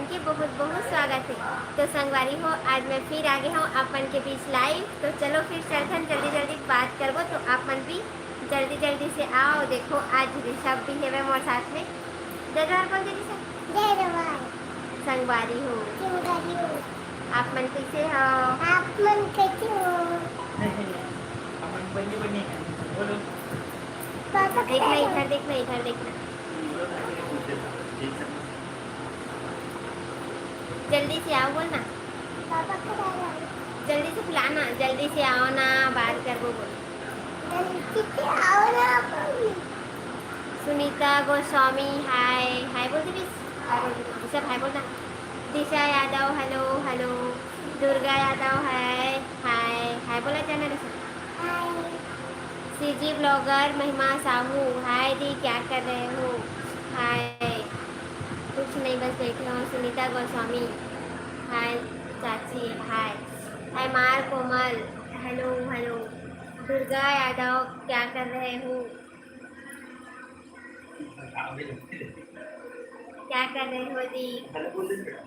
अपन के बहुत बहुत स्वागत है। तो संगवारी हो, आज मैं फिर आ गया हूँ अपन के बीच लाइव। तो चलो फिर चलते जल्दी जल्दी बात करबो, तो अपन भी जल्दी जल्दी से आओ। देखो आज ऋषभ भी है मोर साथ में। जय जवाहर बोल दे ऋषभ। जय जवाहर। संगवारी हो, संगवारी हो। आप मन कैसे हो? आप मन कैसे हो? अपन बनी बोलो। पापा देखना इधर, देखना इधर, देखना जल्दी से आओ, बोलना पापा कब आएगा? जल्दी से बुलाना, जल्दी से आओ ना, बात करबो बोल। जल्दी से आओ ना। सुनीता गोस्वामी हाय हाय बोल दे, हाय बोल दे ऋषभ, हाय बोलना। दिशा यादव हेलो हेलो। दुर्गा यादव हाय हाय हाय बोला जाना ऋषभ। हाय। सीजी ब्लॉगर महिमा साहू हाय दी, क्या कर रहे हो? हाय, कुछ नहीं बस बैठे हो। सुनीता गोस्वामी हाय चाची हाय हाय। मार कोमल हेलो हेलो। दुर्गा यादव क्या कर रहे हो? क्या कर रहे हो दी?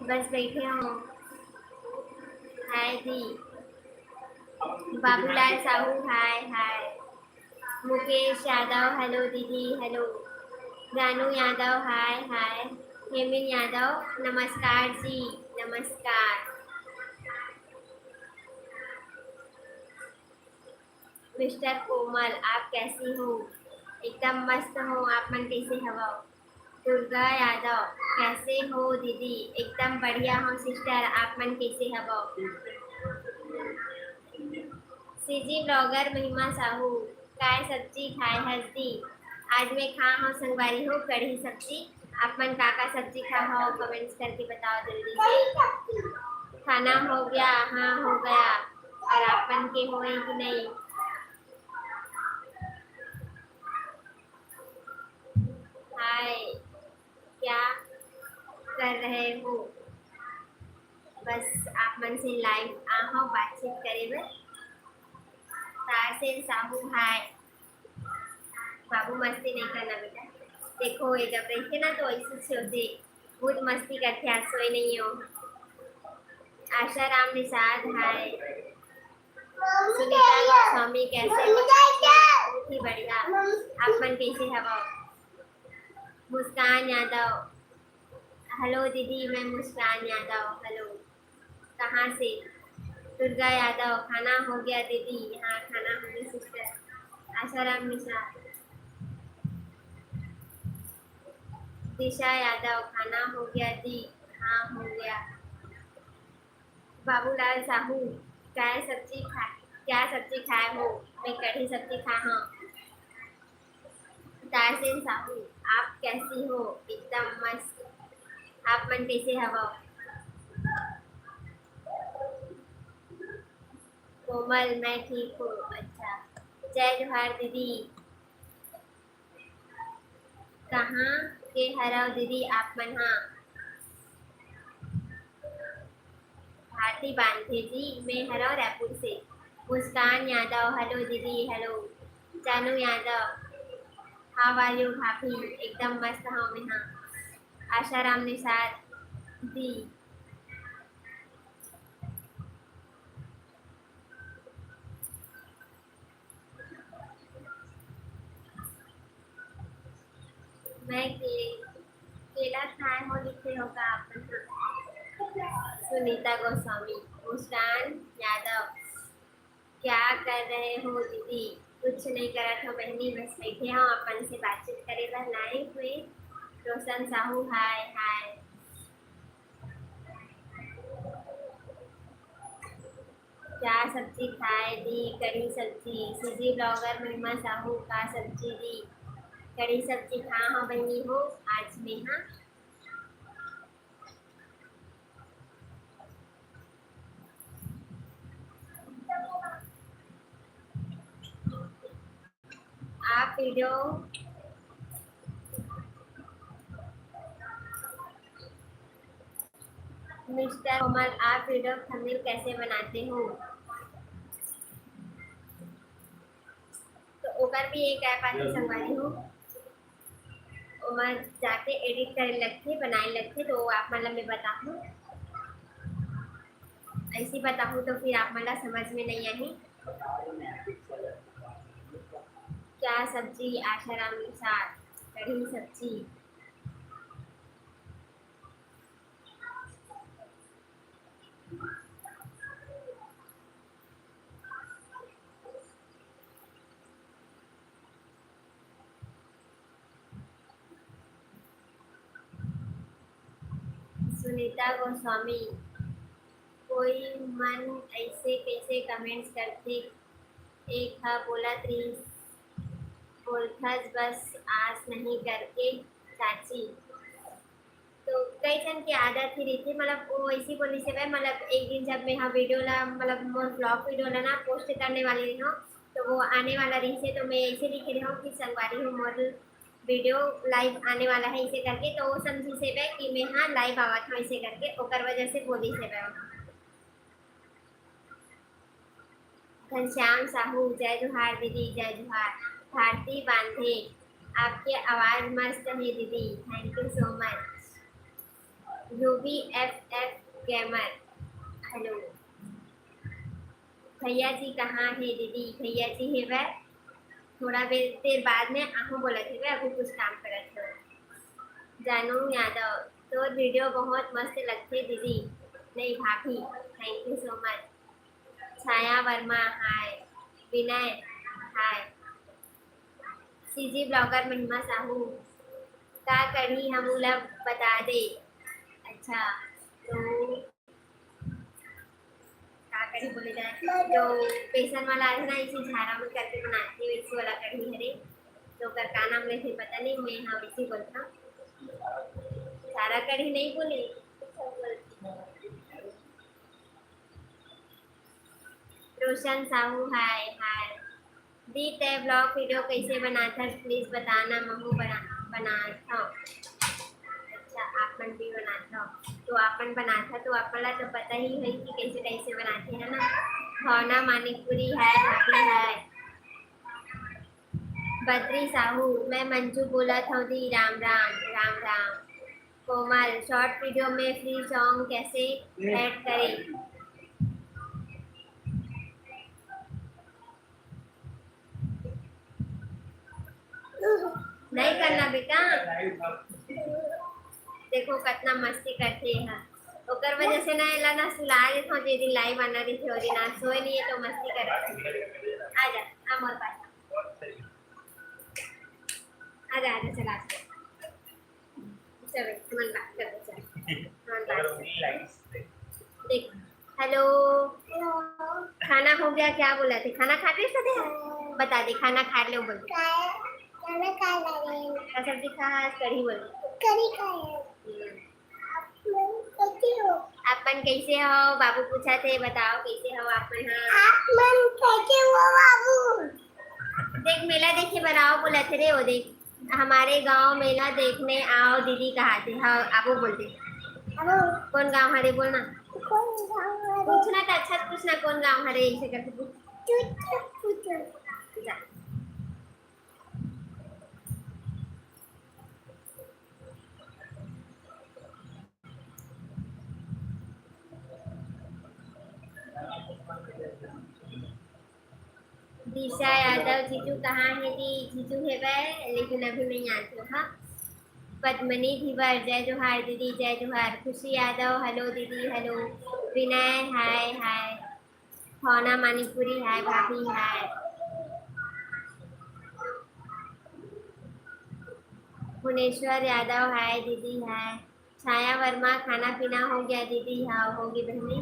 बस बैठे हो। हाय दी। बाबूलाल साहू हाय हाय। मुकेश यादव हेलो दीदी हेलो। रानू यादव हाय हाय। हेमिन यादव नमस्कार जी, नमस्कार। मिस्टर कोमल आप कैसी हो? एकदम मस्त हो, आप मन कैसे हवा? दुर्गा यादव कैसे हो दीदी? एकदम बढ़िया हो सिस्टर, आप मन कैसे हवा? सीजी ब्लॉगर महिमा साहू काय सब्जी खाए हंसदी? आज मैं खा हूँ संगवारी हो कढ़ी सब्जी। आप मन का सब्जी खा हो कमेंट्स करके बताओ जल्दी से। खाना हो गया? हाँ हो गया। और आप मन के हो कि नहीं? हाय, क्या कर रहे हो? बस आप मन से लाइव आओ, बातचीत करे बस। तारसेन साहू हाय। बाबू मस्ती नहीं करना बेटा। देखो ये जब रहते ना तो ऐसे से होते, बहुत मस्ती करते, आज सोए नहीं हो। आशा राम निषाद हाय। सुनीता गोस्वामी कैसे हो? बहुत ही बढ़िया, आप मन कैसे हवा? मुस्कान यादव हेलो दीदी, मैं मुस्कान यादव हेलो। कहाँ से? दुर्गा यादव खाना हो गया दीदी? हाँ खाना हो गया सिस्टर। आशाराम निषाद। दिशा यादव खाना हो गया दी? हाँ हो गया। बाबूलाल साहू क्या सब्जी खाए हो? मैं कढ़ी सब्जी खा हूँ। तारसेन साहू आप कैसी हो? एकदम मस्त, आप मन कैसे हवा? कोमल मैं ठीक हूँ। अच्छा, जय जोहार दीदी। कहाँ के हराव दीदी आप मन? हाँ भारती बांधे जी, मैं हराव रायपुर से। मुस्कान यादव हेलो दीदी हेलो। जानू यादव हाउ आर यू भाभी? एकदम मस्त हूँ मैं। हाँ आशाराम निषाद दी। मैं केला खाए हो लिखे होगा आप? सुनीता गोस्वामी। मुस्कान यादव क्या कर रहे हो दीदी? कुछ नहीं करा था बहनी, बस बैठे हो अपन से बातचीत करे बस लाइव हुए। रोशन साहू हाय हाय। क्या सब्जी खाए दी? कढ़ी सब्जी। सीजी ब्लॉगर महिमा साहू का सब्जी दी? कढ़ी सब्जी खा हो बहनी हो आज में। हाँ आप वीडियो मिस्टर कोमल आप वीडियो थंबनेल कैसे बनाते हो? तो ओकर भी एक ऐप आती संगवारी हो, मैं जाके एडिट करे लगथे बनाए लगथे तो आप मतलब मैं बताऊँ ऐसी बताऊँ तो फिर आप मतलब समझ में नहीं आई। क्या सब्जी आशाराम के साथ कढ़ी सब्जी। सुनीता गोस्वामी, कोई मन ऐसे कैसे कमेंट्स करते एक हा बोला त्रिस बोलथस बस आस नहीं करके चाची। तो कई जन की आदत ही रहती मतलब वो ऐसी बोली से भाई मतलब एक दिन जब मैं हाँ वीडियो ला मतलब मोर ब्लॉग वीडियो ला ना पोस्ट करने वाली रही हूँ तो वो आने वाला रही से तो मैं ऐसे लिख रही हूँ कि संगवारी हूँ मोर वीडियो लाइव आने वाला है ऐसे करके तो वो समझी से भाई कि मैं हाँ लाइव आवा था ऐसे करके ओकर वजह से बोली से भाई। घनश्याम साहू जय जोहार दीदी जय जोहार। भारती बांधे, आपकी आवाज़ मस्त है दीदी, thank you so much. Ruby F gamer, hello. भैया जी कहाँ है दीदी? भैया जी है वह थोड़ा देर बाद में आहू बोला थे वह अभी कुछ काम करा थे। जानू यादव, तो वीडियो बहुत मस्त लगते दीदी। नहीं भाभी, thank you so much. Chhaya Verma hi. Vinay hi. CG blogger महिमा साहू, का कढ़ी हम लोग बता दे। अच्छा तो का कढ़ी बोले जाए जो बेसन वाला है ना इसे झारा में करके बनाती हूँ इसी वाला कढ़ी हरे तो कर का नाम लेते पता नहीं मैं हाँ इसी बोलता हूँ। सारा कढ़ी नहीं बोली। रोशन साहू हाय हाय। दी तय ब्लॉग वीडियो कैसे बनाता प्लीज बताना महू बनाता हूँ। अच्छा आपन भी बनाता हो तो आपन बनाता तो आपला तो पता ही है कि कैसे कैसे बनाते हैं ना। भावना मानिकपुरी है भाभी है। बद्री साहू, मैं मंजू बोला था दी राम राम राम राम। कोमल, शॉर्ट वीडियो में फ्री सॉन्ग कैसे ऐड करें? नहीं करना बेटा, देखो कितना मस्ती करते हैं ओकर वजह से ना एला ना सुला देत हूँ जे दिन लाइव आना रही थे और दिन आज सोए नहीं है तो मस्ती कर आ जा आ मोर पास आ जा चला चल मन बात कर चल मन बात कर। देख हेलो खाना हो गया क्या बोला थे खाना खाते थे बता दे खाना खा लो बोल खाना खा रहे हैं। का सब्जी खा कढ़ी बोल करी खाए। कैसे हो? आपन कैसे हो बाबू पूछा थे बताओ कैसे हो आपन? हाँ आप मन कैसे हो बाबू? देख मेला देखे बनाओ बोला थे रे वो देख हमारे गांव मेला देखने आओ दीदी कहा थे हाँ आपको बोलते हेलो कौन गांव हरे बोलना कौन गाँव है? पूछना तो अच्छा से पूछना कौन गांव हरे ऐसे करके पूछ जा। दिशा यादव जीजू कहाँ है दी? जीजू है वह लेकिन अभी नहीं आते हाँ। पद्मनी धीवर जय जोहार दीदी जय जोहार। खुशी यादव हेलो दीदी हेलो। विनय हाय हाय। भावना मानिकपुरी हाय भाभी हाय। भुवनेश्वर यादव हाय दीदी हाय। छाया वर्मा खाना पीना हो गया दीदी हाँ होगी बहनी।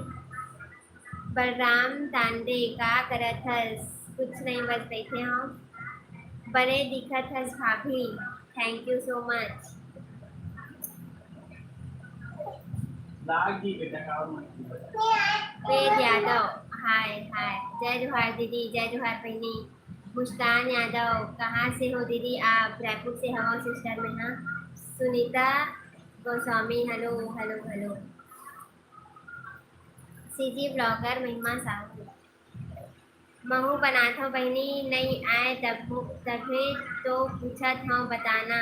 बलराम तांडे का करत हस? कुछ नहीं बस बैठे हम बने दिखत हस भाभी, थैंक यू सो मच। वेद यादव हाय हाय। जय जोहार दीदी जय जोहार बहनी। मुस्कान यादव कहाँ से हो दीदी आप? रायपुर से हवा सिस्टर में हाँ। Sunita Goswami hello hello hello. CG blogger महिमा साहू, महू बनाता बहनी नहीं आए तभी तो पूछा था बताना।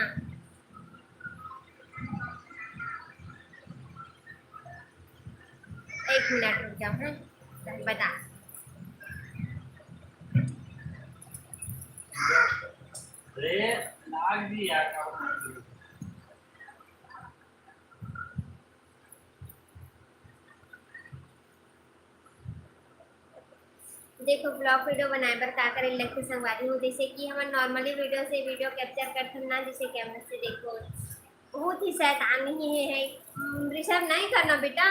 एक मिनट रुक जाओ है बता। अरे लाग दी यार देखो ब्लॉग वीडियो बनाए बर का करे लगते संगवारी हूँ, जैसे कि हम नॉर्मली वीडियो से वीडियो कैप्चर करते ना, जैसे कैमरा से देखो बहुत ही शैतान नहीं है। ऋषभ नहीं करना बेटा।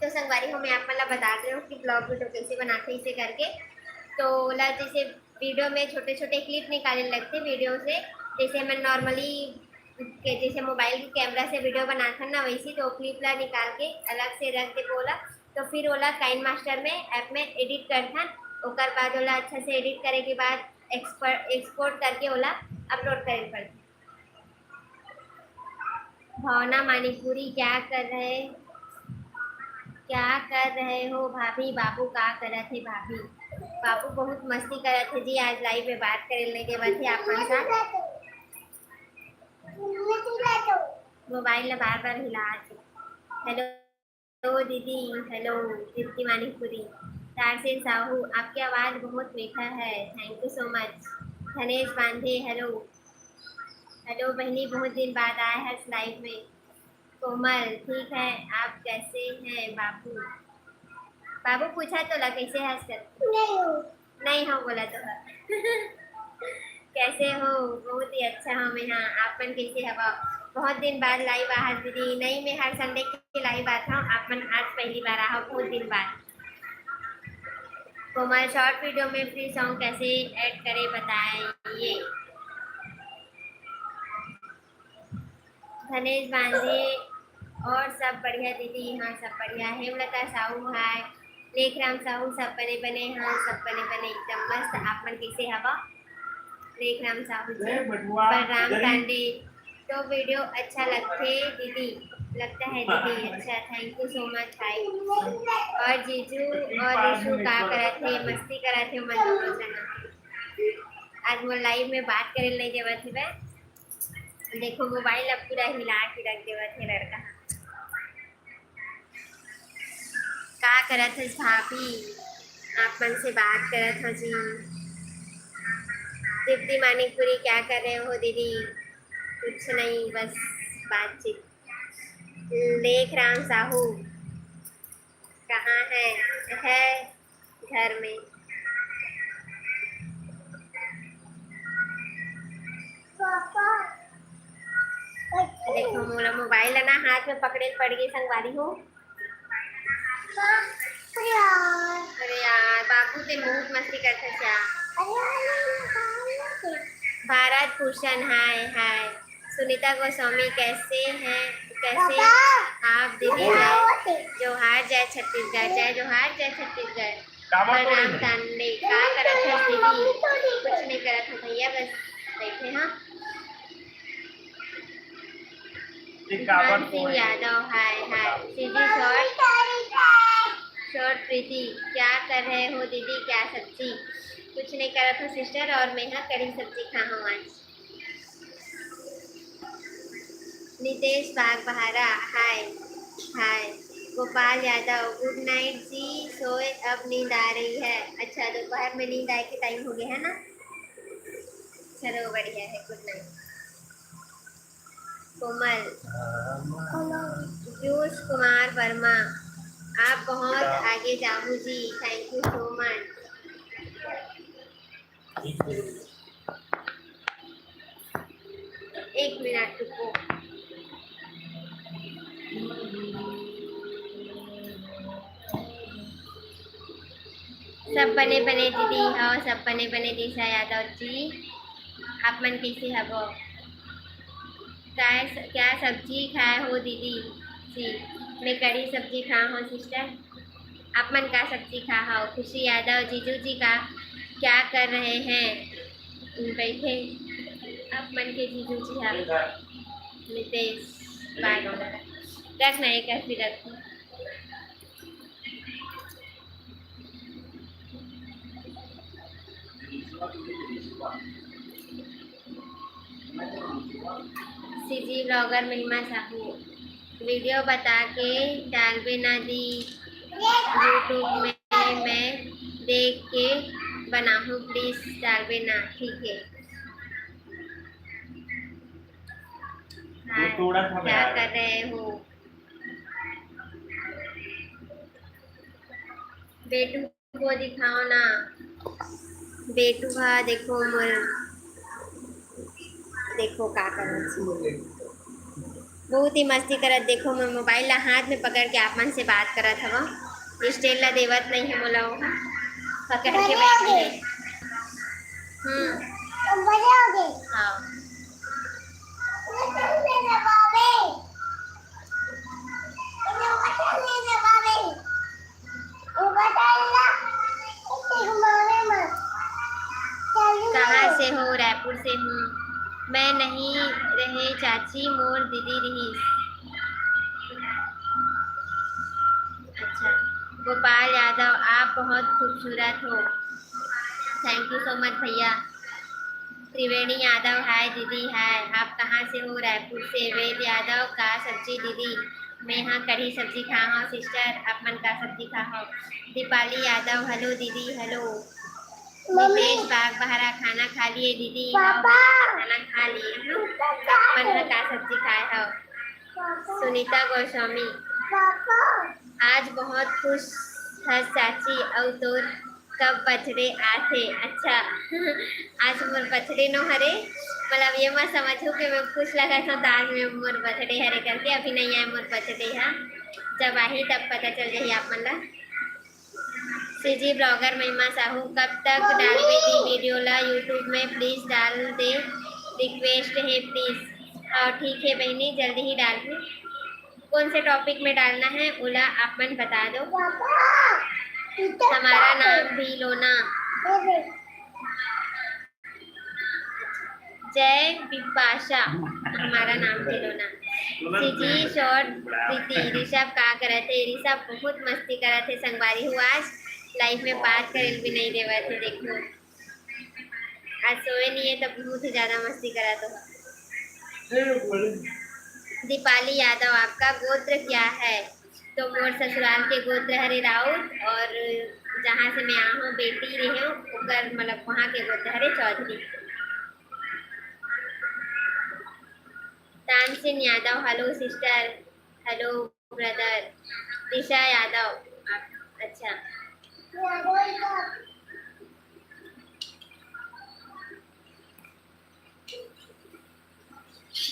तो संगवारी हूँ मैं आप मतलब बता रही हूँ कि ब्लॉग वीडियो कैसे बनाते हैं इसे करके। तो ला जैसे वीडियो में छोटे छोटे क्लिप निकालने लगते वीडियो से, जैसे मैं नॉर्मली जैसे मोबाइल की कैमरा से वीडियो बनाता ना वैसी, तो क्लिप ला निकाल के अलग से रख दे बोला, तो फिर ओला काइन मास्टर में ऐप में एडिट करता, ओकर बाद ओला अच्छा से एडिट करे के बाद एक्सपोर्ट करके ओला अपलोड करे पड़ता। भावना मानीपुरी क्या कर रहे हो भाभी? बाबू का करे थे भाभी? बाबू बहुत मस्ती करे थे जी, आज लाइव में बात करे के बाद थे आपके साथ। मोबाइल बार बार हिला। हेलो दीदी, हेलो दीप्ति मानीपुरी। तारसेन साहू आपकी आवाज़ बहुत मीठा है, थैंक यू सो मच। धनेश बांधे हेलो। हेलो बहनी, बहुत दिन बाद आए हैं लाइव में। कोमल ठीक है, आप कैसे हैं बाबू? बाबू पूछा तो ला कैसे है कर? नहीं हो बोला तो कैसे हो? बहुत ही अच्छा हूँ मैं। हाँ आप मन कैसे हवा? बहुत दिन बाद लाइव आ दीदी। नहीं मैं हर संडे के लाइव आता हूँ, आप मन आज पहली बार आ बहुत दिन बाद। कोमल शॉर्ट वीडियो में फ्री सॉन्ग कैसे ऐड करें बताइए। धनेश बांधे और सब बढ़िया दीदी? हाँ सब बढ़िया। हेमलता साहू हाय, लेखराम साहू सब बने बने? हाँ सब बने बने एकदम मस्त। आप मन कैसे हवा? लेखराम साहू जी। बलराम पांडे तो वीडियो अच्छा लगते दीदी, लगता है दीदी अच्छा, थैंक यू सो मच भाई। और जीजू और ऋषु का करे थे मस्ती करे थे मन दोनों जना। आज वो लाइव में बात करे नहीं देवा थी मैं, देखो मोबाइल अब पूरा हिला के रख देवा थे लड़का। का करत है भाभी? आप मन से बात करत हो जी। दीप्ति मानिकपुरी क्या कर रहे हो दीदी? कुछ नहीं बस बातचीत। लेख राम साहू कहाँ है घर में। देखो मोला मोबाइल है ना हाथ में पकड़े पड़ गई संगवारी हो। अरे यार बाबू ते बहुत मस्ती करते क्या? भारत भूषण हाय हाय। सुनीता गोस्वामी कैसे हैं? कैसे आप दीदी? जोहार जय छत्तीसगढ़, जय जोहार जय छत्तीसगढ़। प्रणाम तांडे का करत है दीदी? कुछ नहीं करत है भैया, बस बैठे। हाँ सिंह यादव हाय हाय। सीधी शॉर्ट प्रीति क्या कर रहे हो दीदी? क्या सब्जी? कुछ नहीं कर रहा था सिस्टर, और मैं यहाँ कड़ी सब्जी खा हूँ आज। नितेश बाग बहारा हाय हाय। गोपाल यादव गुड नाइट जी, सोए अब नींद आ रही है। अच्छा दोपहर में नींद आए के टाइम हो गया है ना, चलो बढ़िया है, गुड नाइट। कोमल पीयूष कुमार वर्मा आप बहुत आगे जाओ जी, थैंक यू सो मच। एक मिनट रुको। सब बने बने दीदी, हाँ सब बने बने दिशा यादव जी। आप मन कैसे हबो? क्या सब्जी खाए हो दीदी जी? मैं कड़ी सब्जी खा हूँ सिस्टर। आप मन का सब्जी खा हो? खुशी यादव जीजू जी का क्या कर रहे हैं? बैठे। आप मन के जीजू जी हाँ। नितेश बाग रख नहीं कर फिर रख। सीजी ब्लॉगर महिमा साहू वीडियो बता के डालवे ना दी यूट्यूब में मैं देख के बनाऊँ प्लीज डालवे ना ठीक है। वो थोड़ा था क्या यार। कर रहे हो बेटू को दिखाओ ना बेटू हा देखो मोर देखो का कर बहुत ही मस्ती करत देखो मैं मोबाइल ला हाथ में पकड़ के आप मन से बात करत हवा स्टेल ला देवत नहीं है मोला वो पकड़ के बैठी है। बड़े हो गए हाँ मेरे बाबे मेरे बाबे वो बताइएगा इतने घुमाने मत कहाँ से हो रायपुर से हूँ मैं नहीं रहे चाची मोर दीदी रही। अच्छा गोपाल यादव आप बहुत खूबसूरत हो थैंक यू सो मच भैया। त्रिवेणी यादव हाय दीदी हाय आप कहाँ से हो रायपुर से। वेद यादव का सब्जी दीदी मैं यहाँ कढ़ी सब्जी खा हूँ सिस्टर आप मन का सब्जी खा हो। दीपाली यादव हेलो दीदी हेलो। नितेश बाग बहरा खाना खा लिए दीदी पापा खाना खा लिए आप मन का सब्जी खाए हो। सुनीता गोस्वामी पापा आज बहुत खुश है चाची और तोर कब बर्थडे आथे। अच्छा आज मोर बर्थडे नो हरे मतलब ये मत समझो कि मैं खुश लगा था तो आज में मोर बर्थडे हरे करके अभी नहीं आए मोर बर्थडे है जब आई तब पता चल जाए आप मन ला। सीजी ब्लॉगर महिमा साहू कब तक डालवे दी वीडियो ला यूट्यूब में प्लीज डाल दे रिक्वेस्ट है प्लीज। और ठीक है बहनी जल्दी ही डाल दूँ कौन से टॉपिक में डालना है ओला आप मन बता दो। हमारा नाम भी लो ना जय विपाशा हमारा नाम भी लो ना। सीजी शॉर्ट प्रीति ऋषभ का करे थे ऋषभ बहुत मस्ती करे थे संगवारी हुआ आज लाइफ में बात करे भी नहीं देवा थे देखो आज सोए नहीं है तब बहुत ही ज्यादा मस्ती करा तो। दीपाली यादव आपका गोत्र क्या है तो मोर ससुराल के गोत्र हरे राउत और जहाँ से मैं आ हूँ बेटी रही हूँ ओकर मतलब वहाँ के गोत्र हरे Chaudhary. Tansen Yadav hello sister hello brother. Disha Yadav अच्छा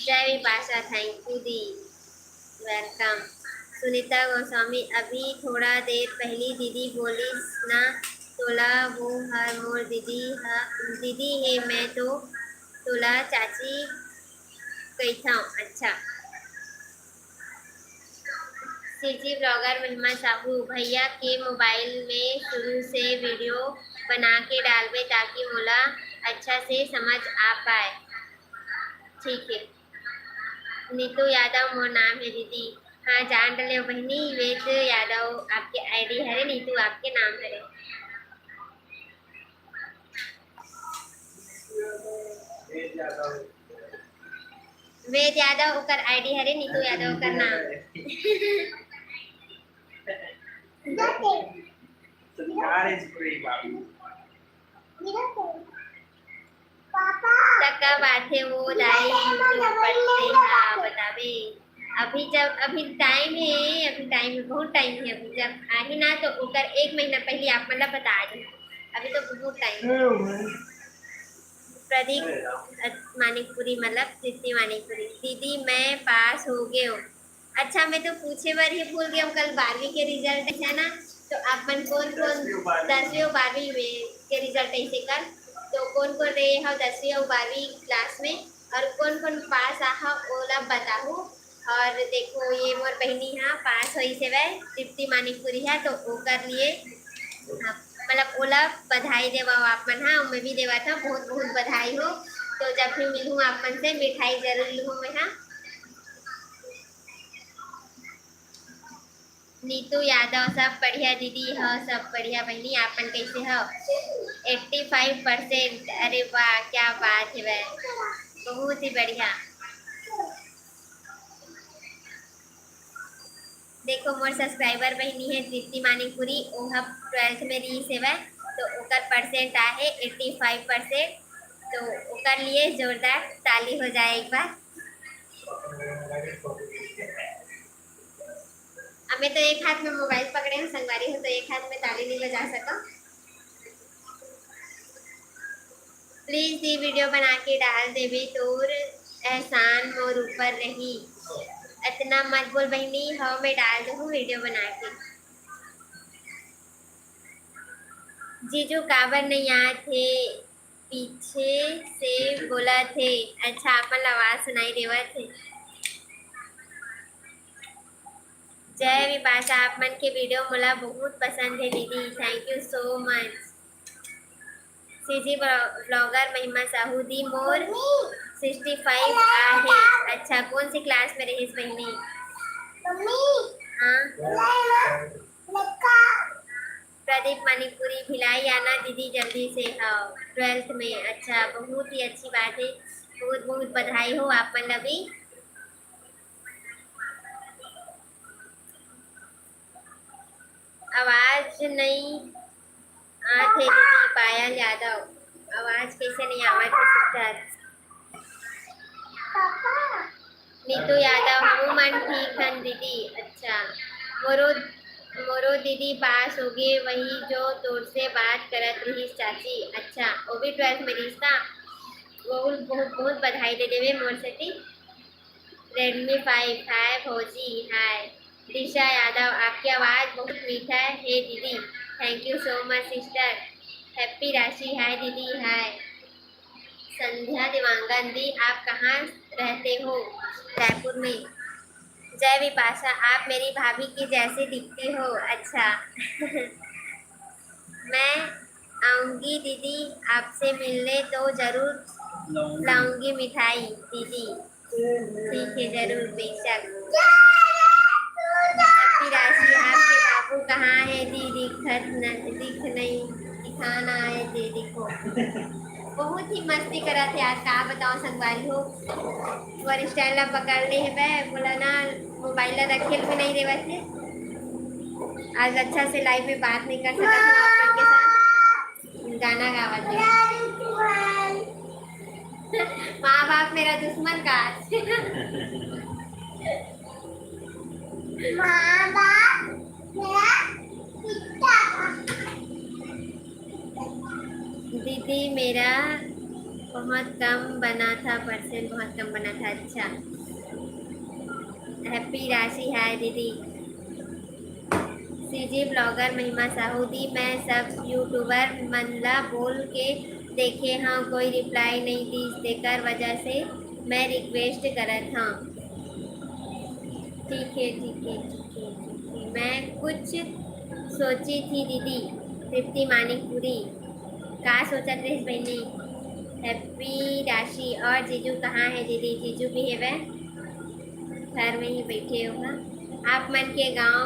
जय विपाशा थैंक यू दी वेलकम। सुनीता गोस्वामी अभी थोड़ा देर पहली दीदी बोली ना तोला वो हर मोर दीदी है मैं तो तोला चाची कहता हूँ। अच्छा सीजी ब्लॉगर महिमा साहू भैया के मोबाइल में शुरू से वीडियो बना के डालवे ताकि मोला अच्छा से समझ आ पाए ठीक है। नीतू यादव मोर नाम है दीदी हाँ जान डले बहनी वेद यादव आपके आईडी हरे नीतू आपके नाम हरे। वेद यादव ओकर आईडी हरे नीतू यादव ओकर नाम तक कब आते वो दाई पढ़ते हाँ बतावे अभी टाइम है बहुत टाइम है अभी जब आही ना तो ओकर 1 महीना पहले आप मतलब बता दी अभी तो बहुत टाइम है। प्रदीप मानिकपुरी मतलब तृप्ति मानिकपुरी दीदी मैं पास हो गए हूँ। अच्छा मैं तो पूछे बार ही भूल गया हूँ कल 12वीं के रिजल्ट है ना तो आप मन कौन 10वीं और 12वीं में के रिजल्ट ऐसे कर तो कौन रहे हो 10वीं और 12वीं क्लास में और कौन पास आहा ओला बताओ। और देखो ये मोर बहनी हाँ पास हुई से वह तृप्ति मानिकपुरी है तो ओकर लिए मतलब ओला बधाई देवा आप मन हाँ मैं भी देवा था बहुत बहुत बधाई हो तो जब भी मिलूँ आप मन से मिठाई जरूर लूँ मैं हाँ। नीतू यादव सब बढ़िया दीदी हो सब बढ़िया बहनी आप मन कैसे हो 85% अरे वाह क्या बात है वह बहुत ही बढ़िया। देखो मोर सब्सक्राइबर बहनी है दीप्ति मानिकपुरी, वो हम 12th में रही सेवा, तो ओकर परसेंट आहे 85%। तो ओकर लिए जोरदार ताली हो जाए एक बार। अब मैं तो एक हाथ में मोबाइल पकड़े हूँ, संगवारी हूँ, तो एक हाथ में ताली नहीं बजा सका। प्लीज ये वीडियो बना के डाल देवी तोर एहसान मोर ऊपर रही। इतना मत बोल बहनी, हाँ मैं डाल दूँ वीडियो बना के। जीजू काबर नहीं आए थे, पीछे से बोला थे। अच्छा अपन आवाज सुनाई देवा थे। जय विपाशा, आप मन के वीडियो मोला बहुत पसंद है दीदी, thank you so much. CG blogger महिमा साहू दी मोर 65 आहे। अच्छा कौन सी क्लास में रहीस बहनी? हाँ प्रदीप मणिपुरी, भिलाई आना दीदी जल्दी से। हाँ 12th में। अच्छा बहुत ही अच्छी बात है, बहुत बहुत बधाई हो आप मन लभी। आवाज नहीं आते दीदी, पायल यादव। आवाज कैसे नहीं आवत है सिस्टर? नीतू यादव, हमू मन ठीक हन दीदी। अच्छा मोरो मोरो दीदी पास हो गए, वही जो तोर से बात करत रही चाची। अच्छा वो भी 12th में रही था, बहुत बहुत बहुत बधाई दे देवे मोर से। रेडमी 5 हाय भौजी, हाय दिशा यादव, आपकी आवाज़ बहुत मीठा है दीदी, thank you so much sister. Happy राशि, हाय दीदी, हाय संध्या दिवांगन दी, आप कहाँ रहते हो? रायपुर में। जय विपाशा, आप मेरी भाभी की जैसी दिखती हो। अच्छा मैं आऊँगी दीदी आपसे मिलने, तो ज़रूर लाऊंगी मिठाई दीदी। ठीक है जरूर, बेशक। हैप्पी राशि, आपके बाबू कहाँ है दी? दिखाना है दे देखो। बहुत ही मस्ती करा थे आज, का बताओ संगवारी हो। और स्टैंड ला पकड़ ले है, बोला ना मोबाइल ला रखे भी नहीं देवा थे। आज अच्छा से लाइव में बात नहीं कर सका था आप लोग के साथ, गाना गावा थे। माँ बाप मेरा दुश्मन का। माँ बाप मेरा पिता। दीदी मेरा बहुत कम बना था, परसेंट बहुत कम बना था। अच्छा हैप्पी राशि, हाय दीदी। सीजी ब्लॉगर महिमा साहू दी, मैं सब यूट्यूबर मनला बोल के देखे हाँ, कोई रिप्लाई नहीं दी, देकर वजह से मैं रिक्वेस्ट करत हाँ। ठीक है ठीक है ठीक है ठीक है, मैं कुछ सोची थी दीदी। तृप्ति मानिकपुरी, का सोचत रही बहनी? हैप्पी राशि, और जीजू कहाँ है दीदी? जीजू भी है वह घर में ही बैठे होगा। आप मन के गांव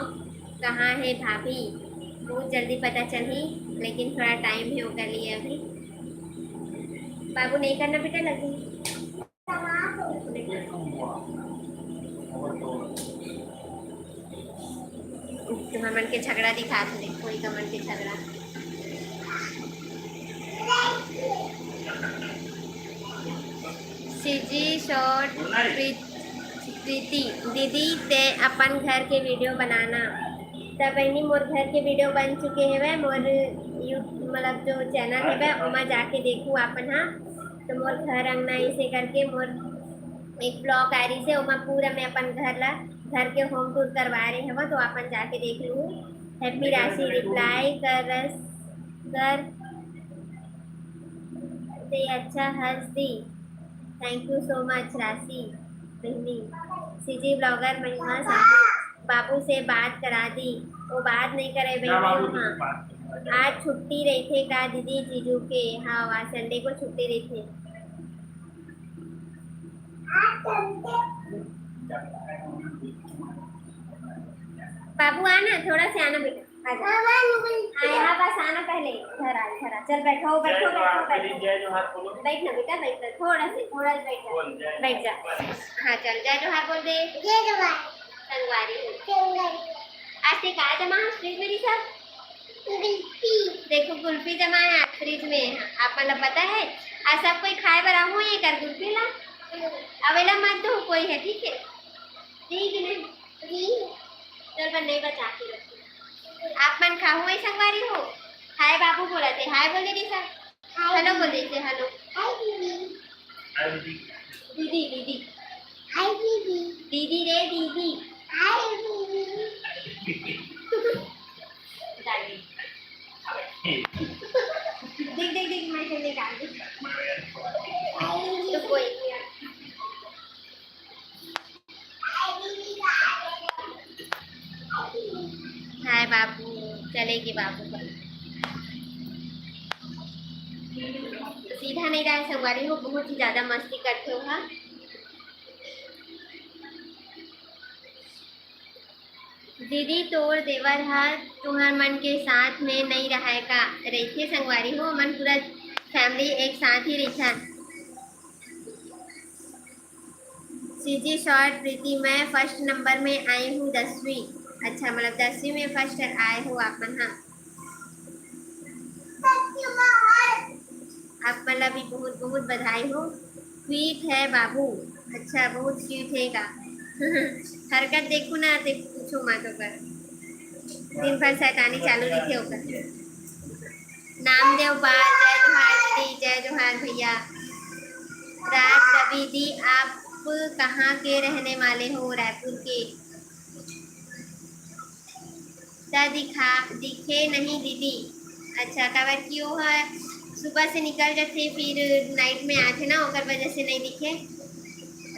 कहाँ है भाभी? बहुत जल्दी पता चली, लेकिन थोड़ा टाइम है उसके लिए अभी। बाबू नहीं करना बेटा, लगी तुम्हारे मन के झगड़ा दिखा थे, कोई का मन के झगड़ा। सीजी शॉर्ट प्रीति दीदी ते अपन घर के वीडियो बनाना। तब बहनी मोर घर के वीडियो बन चुके हैं वह, मोर मतलब जो चैनल है वह उमा जाके देखूँ अपन। हाँ तो मोर घर अंगना ऐसे करके मोर एक ब्लॉग आ रही से उमा पूरा मैं अपन घर के होम टूर करवा रहे हैं, तो अपन जाके देख लूँ। हैप्पी राशि, रिप्लाई कर से अच्छा हंस दी, थैंक यू सो मच राशि बहनी। सीजी ब्लॉगर महिमा साहू, बाबू से बात करा दी, वो बात नहीं करे बहनी। हाँ आज छुट्टी रही थे का दीदी जीजू के? हाँ आज संडे को छुट्टी रही थी। बाबू आना, थोड़ा से आना बेटा, यहाँ पास आना, पहले इधर आ, चल बैठो बैठो बैठो बैठो, बैठ ना बेटा, बैठ ना, थोड़ा से बैठ जा। हाँ चल जय जोहार बोल दे। जय जवान। संगवारी हो। संगवारी आज से क्या जमा है फ्रिज में सब? कुल्फी देखो कुल्फी जमा है फ्रिज में। आप मतलब पता है आज सब कोई खाए बरा हो ये कर कुल्फी ला अवेला मत दो कोई है ठीक है ठीक है नहीं चल पर नहीं बचा के रखो आप मन खाओ ये संगवारी हो। हाय बाबू बोला थे हाय बोल दीदी सर हेलो बोल देते हेलो हाय दीदी आदि दीदी दीदी हाय दीदी दीदी रे दीदी हाय दीदी दादी देख देख देख मैं चले डाल दी हाय दीदी तो कोई नहीं है। हाय दीदी हाय बाबू चलेगी बाबू पर सीधा नहीं रहा संगवारी हो बहुत ही ज्यादा मस्ती करते हो हाँ दीदी तोर देवर हाथ तुम्हार मन के साथ में नहीं रहेगा रही संगवारी हो मन पूरा फैमिली एक साथ ही रही। सीजी शॉर्ट प्रीति मैं फर्स्ट नंबर में आई हूँ 10वीं। अच्छा मतलब 10वीं में फर्स्ट आए हो आप मन हाँ आप मतलब भी बहुत बहुत बधाई हो। स्वीट है बाबू अच्छा बहुत क्यूट है का हरकत देखो ना देख पूछो मत कर दिन भर शैतानी चालू दिखे होकर। नामदेव बाल जय जोहार दीदी जय जोहार भैया। राज रवि दी आप कहाँ के रहने वाले हो? रायपुर के। दिखा दिखे नहीं दीदी। अच्छा कवर क्यों है सुबह से निकल जाते फिर नाइट में आते ना ओकर वजह से नहीं दिखे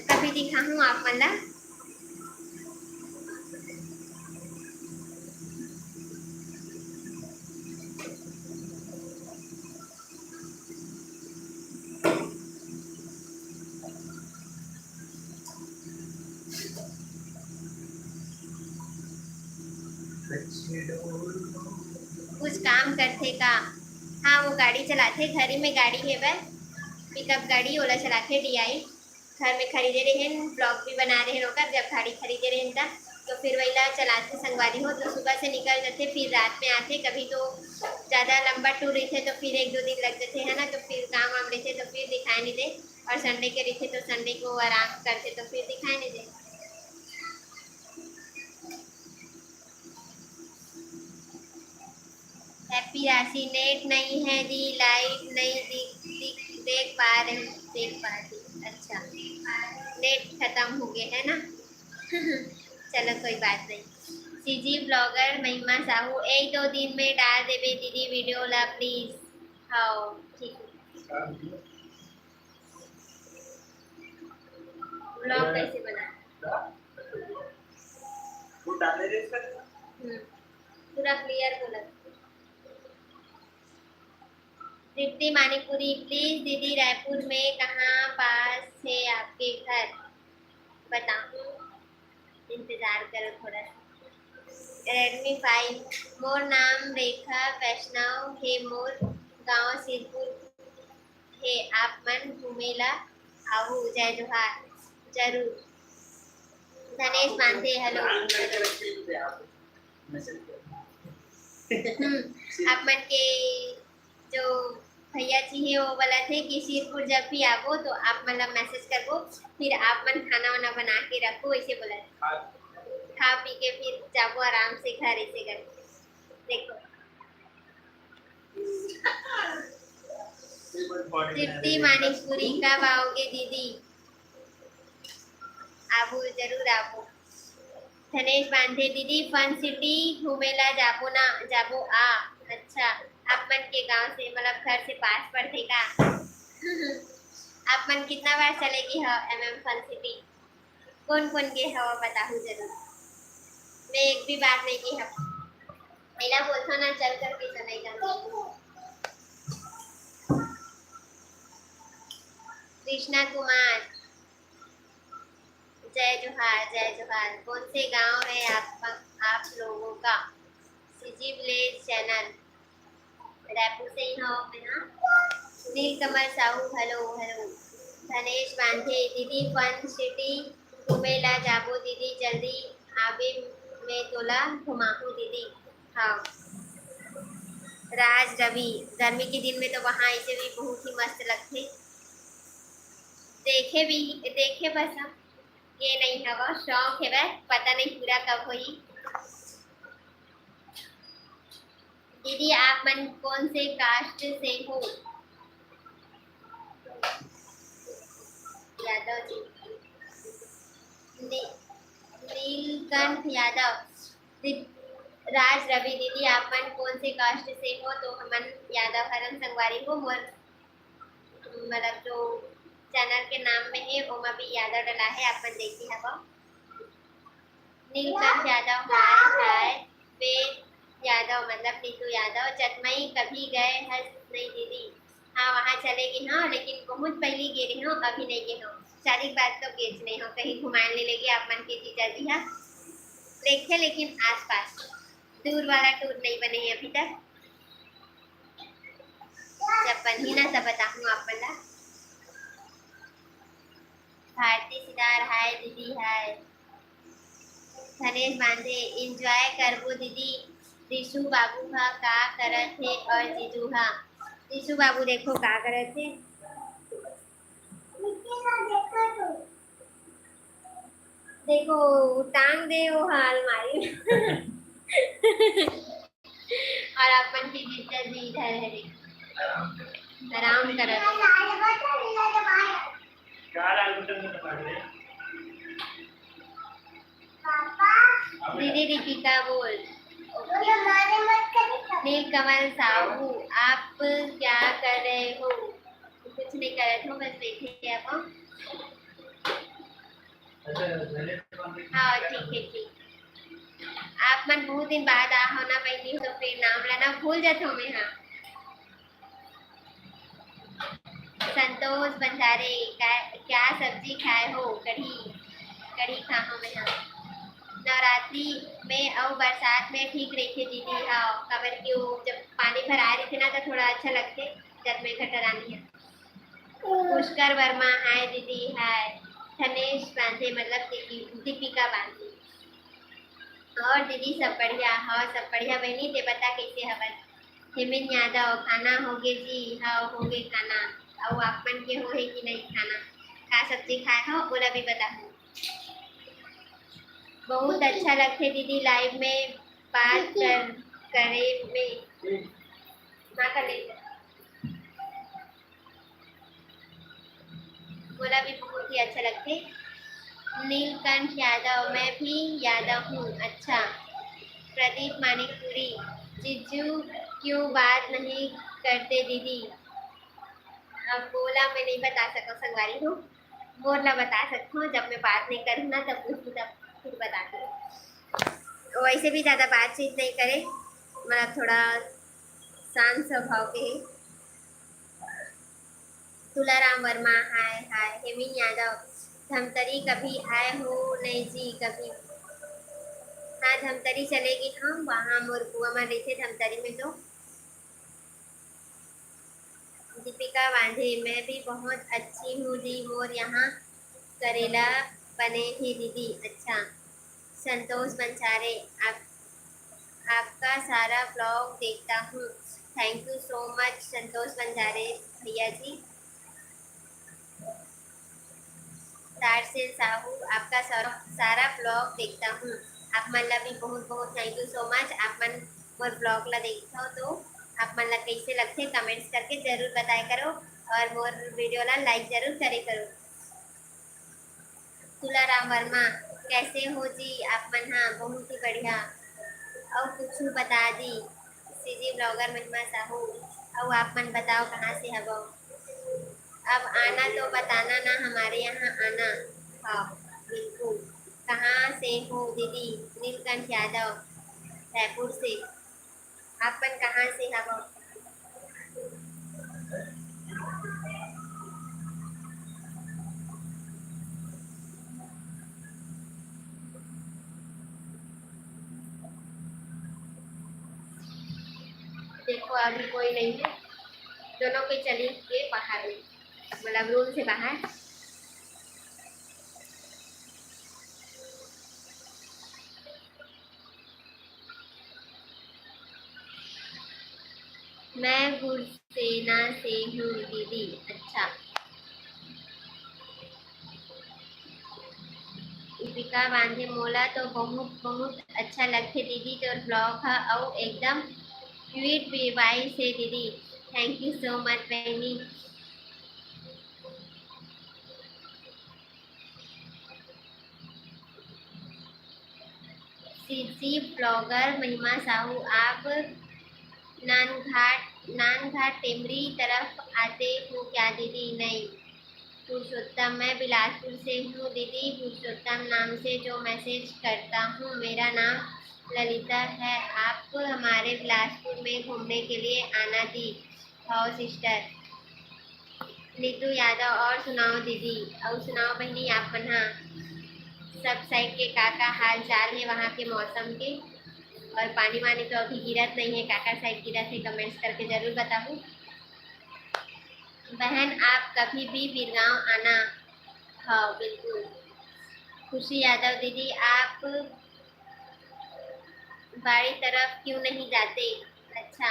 कभी दिखा हूँ आप मतलब कुछ काम करते का। हाँ वो गाड़ी चलाते घर ही में गाड़ी है वह पिकअप गाड़ी ओला चलाते DI घर में खरीदे रहे हैं ब्लॉग भी बना रहे हैं होकर जब गाड़ी खरीदे रहे हैं तो फिर वहीला चलाते संगवारी हो तो सुबह से निकल जाते फिर रात में आते कभी तो ज़्यादा लंबा टूर रहते तो फिर 1-2 दिन लग जाते है ना तो फिर काम वाम रहते तो फिर दिखाई नहीं दे और संडे के रहते तो संडे को आराम करते तो फिर दिखाई नहीं दे। हैप्पी राशि नेट नहीं है दी लाइव नहीं देख पा रही अच्छा नेट खत्म हो गए है ना चलो कोई बात नहीं। सीजी ब्लॉगर महिमा साहू 1-2 दिन में डाल देवे दीदी वीडियो ला प्लीज। हाँ ठीक है ब्लॉग कैसे बना पूरा क्लियर बोला। दीप्ति मानिकपुरी प्लीज दीदी रायपुर में कहाँ पास है आपके घर बताऊँ इंतजार करो थोड़ा सा। Redmi 5 मोर नाम रेखा वैष्णव है मोर गांव सिरपुर है आप मन घूमेला आहू जय जोहार जरूर। धनेश मानते हेलो आप मन के जो भैया जी है वो बोला थे कि सिरपुर जब भी आवो तो आप मतलब मैसेज करबो फिर आप मन खाना वाना बना के रखो ऐसे बोला खा पी के फिर जाबो आराम से घर ऐसे कर देखो। तृप्ति मानिकपुरी कब आओगे दीदी? आबो जरूर आबो। धनेश बांधे दीदी फन सिटी घूमेला जाबो ना जाबो आ अच्छा आप मन के गांव से मतलब घर से पास पड़ते का आप मन कितना बार चलेगी फन सिटी कौन कौन के हवा बताओ जरूर। मैं एक भी बार नहीं की हूँ मेरा बोलता ना चल कर के चले जाना। कृष्णा कुमार जय जोहार कौन से गांव है आप लोगों का? सीजी विलेज चैनल रायपुर से ही हो मैं ना। नील कमल साहू हेलो धनेश बांधे दीदी फन सिटी घूमेला जाबो दीदी जल्दी आबे मैं तोला घुमाऊं दीदी। हाँ, राज रवि, गर्मी के दिन में तो वहाँ ऐसे भी बहुत ही मस्त लगते। देखे बस हम, ये नहीं हवा शौक है बस, पता नहीं पूरा कब हुई। दीदी आप मन कौन से कास्ट से हो? यादव जी। नीलकंठ यादव। राज रवि दीदी आप मन कौन से कास्ट से हो? तो हमन यादव हरन संगवारी हो। मोर मतलब जो चैनल के नाम में है ओमा भी यादव डला है, आप मन देखी हवा। नीलकंठ यादव हाय हाय। वेद यादव मतलब नीतू यादव। चतमई कभी गए हस नहीं दीदी? हाँ वहाँ चले गए हाँ, लेकिन बहुत पहले गए रहे हो, अभी नहीं गए हो। शादी के बाद तो गए नहीं हो, कहीं घुमाने ले गए आप मन के जीजा जी। हाँ देखे, लेकिन आसपास दूर वाला टूर नहीं बने हैं अभी तक। जब बन ही ना तब बताऊँ आप मला। भारती सिदार हाय दीदी हाय। धनेश बांधे एंजॉय करबो दीदी। ऋषु बाबू हा का करत थे और जीजू हा? ऋषु बाबू देखो का करत थे। देखो टांग दे वो हाल मारी और अपन की जीजा जी इधर है, आराम करत। क्या लाल बटन में दबा दे। दीदी दीपिका बोल। नीलकमल साहू आप क्या कर रहे हो? कुछ नहीं कर रहे थे, बस बैठे आप। हाँ ठीक है ठीक। आप मन बहुत दिन बाद आ हो ना पहली तो फिर नाम लेना भूल जाते हो मैं। हाँ संतोष बंजारे क्या सब्जी खाए हो? कढ़ी कढ़ी खा हो मैं। हाँ नवरात्रि में और बरसात में ठीक रही थी दीदी। हाँ कबर क्यों जब पानी भर आ रही थी ना तो थोड़ा अच्छा लगते जब में खटर आनी है। पुष्कर वर्मा हाय दीदी हाय। धनेश बांधे मतलब दीपिका बांधे। और दीदी सब बढ़िया? हाँ सब बढ़िया बहनी। ते बता कैसे हवन? हेमिन यादव खाना हो गए जी? हाँ हो गए खाना। और आप मन के हो है कि नहीं खाना? का सब्जी खाए हो बोला भी बता। बहुत अच्छा लगते दीदी लाइव में बात करे में ना कर ले बोला भी बहुत ही अच्छा लगते। नीलकंठ यादव मैं भी यादव हूँ। अच्छा प्रदीप मानिकपुरी जीजू क्यों बात नहीं करते दीदी? अब बोला मैं नहीं बता सका संगवारी हूँ, बोलना बता सकती हूँ जब मैं बात नहीं करूँ ना तब उसको तब फिर बताती हूँ। वैसे भी ज़्यादा बातचीत नहीं करे, मतलब थोड़ा शांत स्वभाव के है। तुलाराम वर्मा हाय हाय। हेमिन यादव धमतरी कभी आए हो? नहीं जी कभी। हाँ धमतरी चलेगी हम, वहाँ मोर बुआ में रहते धमतरी में। तो दीपिका बांधे मैं भी बहुत अच्छी हूँ दी, मोर यहाँ करेला बने ही दीदी। अच्छा संतोष बंचारे आपका सारा ब्लॉग देखता हूँ। थैंक यू सो मच संतोष बंजारे भैया जी। तारसेन साहू आपका सारा ब्लॉग देखता हूँ। आप मन ला भी बहुत बहुत थैंक यू सो मच। आप मन मोर ब्लॉग ला देखता हो तो आप मन ला कैसे लगते कमेंट्स करके जरूर बताया करो और मोर वीडियो ला लाइक जरूर करे करो। तुलाराम वर्मा कैसे हो जी आप मन? हाँ बहुत ही बढ़िया। और कुछ बता दी सीजी ब्लॉगर महिमा साहू। और आप मन बताओ कहाँ से हबो? अब आना तो बताना ना हमारे यहाँ आना। हाँ बिल्कुल। कहाँ से हो दीदी? नीलकंठ यादव रायपुर से। आप मन कहाँ से हबो? देखो अभी कोई नहीं है, दोनों के चली के बाहर में, मतलब रूम से बाहर। मैं गुरसेना से हूँ दीदी। अच्छा। दीपिका बांधे मोला तो बहुत बहुत अच्छा लगते दीदी तोर ब्लॉग है और एकदम क्यूट बीवाई से दीदी। थैंक यू सो मच बहनी। सीसी ब्लॉगर महिमा साहू आप नानघाट टेमरी तरफ आते हो क्या दीदी? नहीं। पुरुषोत्तम मैं बिलासपुर से हूँ दीदी। पुरुषोत्तम नाम से जो मैसेज करता हूँ। मेरा नाम ललिता है। आप हमारे बिलासपुर में घूमने के लिए आना दी। How sister. नीतू यादव और सुनाओ दीदी। और सुनाओ बहनी आप हाँ सब साइड के काका हाल चाल है वहाँ के मौसम के। और पानी वानी तो अभी गिरत नहीं है। काका साइड गिरत है कमेंट्स करके जरूर बताओ। बहन आप कभी भी बिरगांव आना। हाँ बिल्कुल। खुशी यादव दीदी आप बाड़ी तरफ क्यों नहीं जाते? अच्छा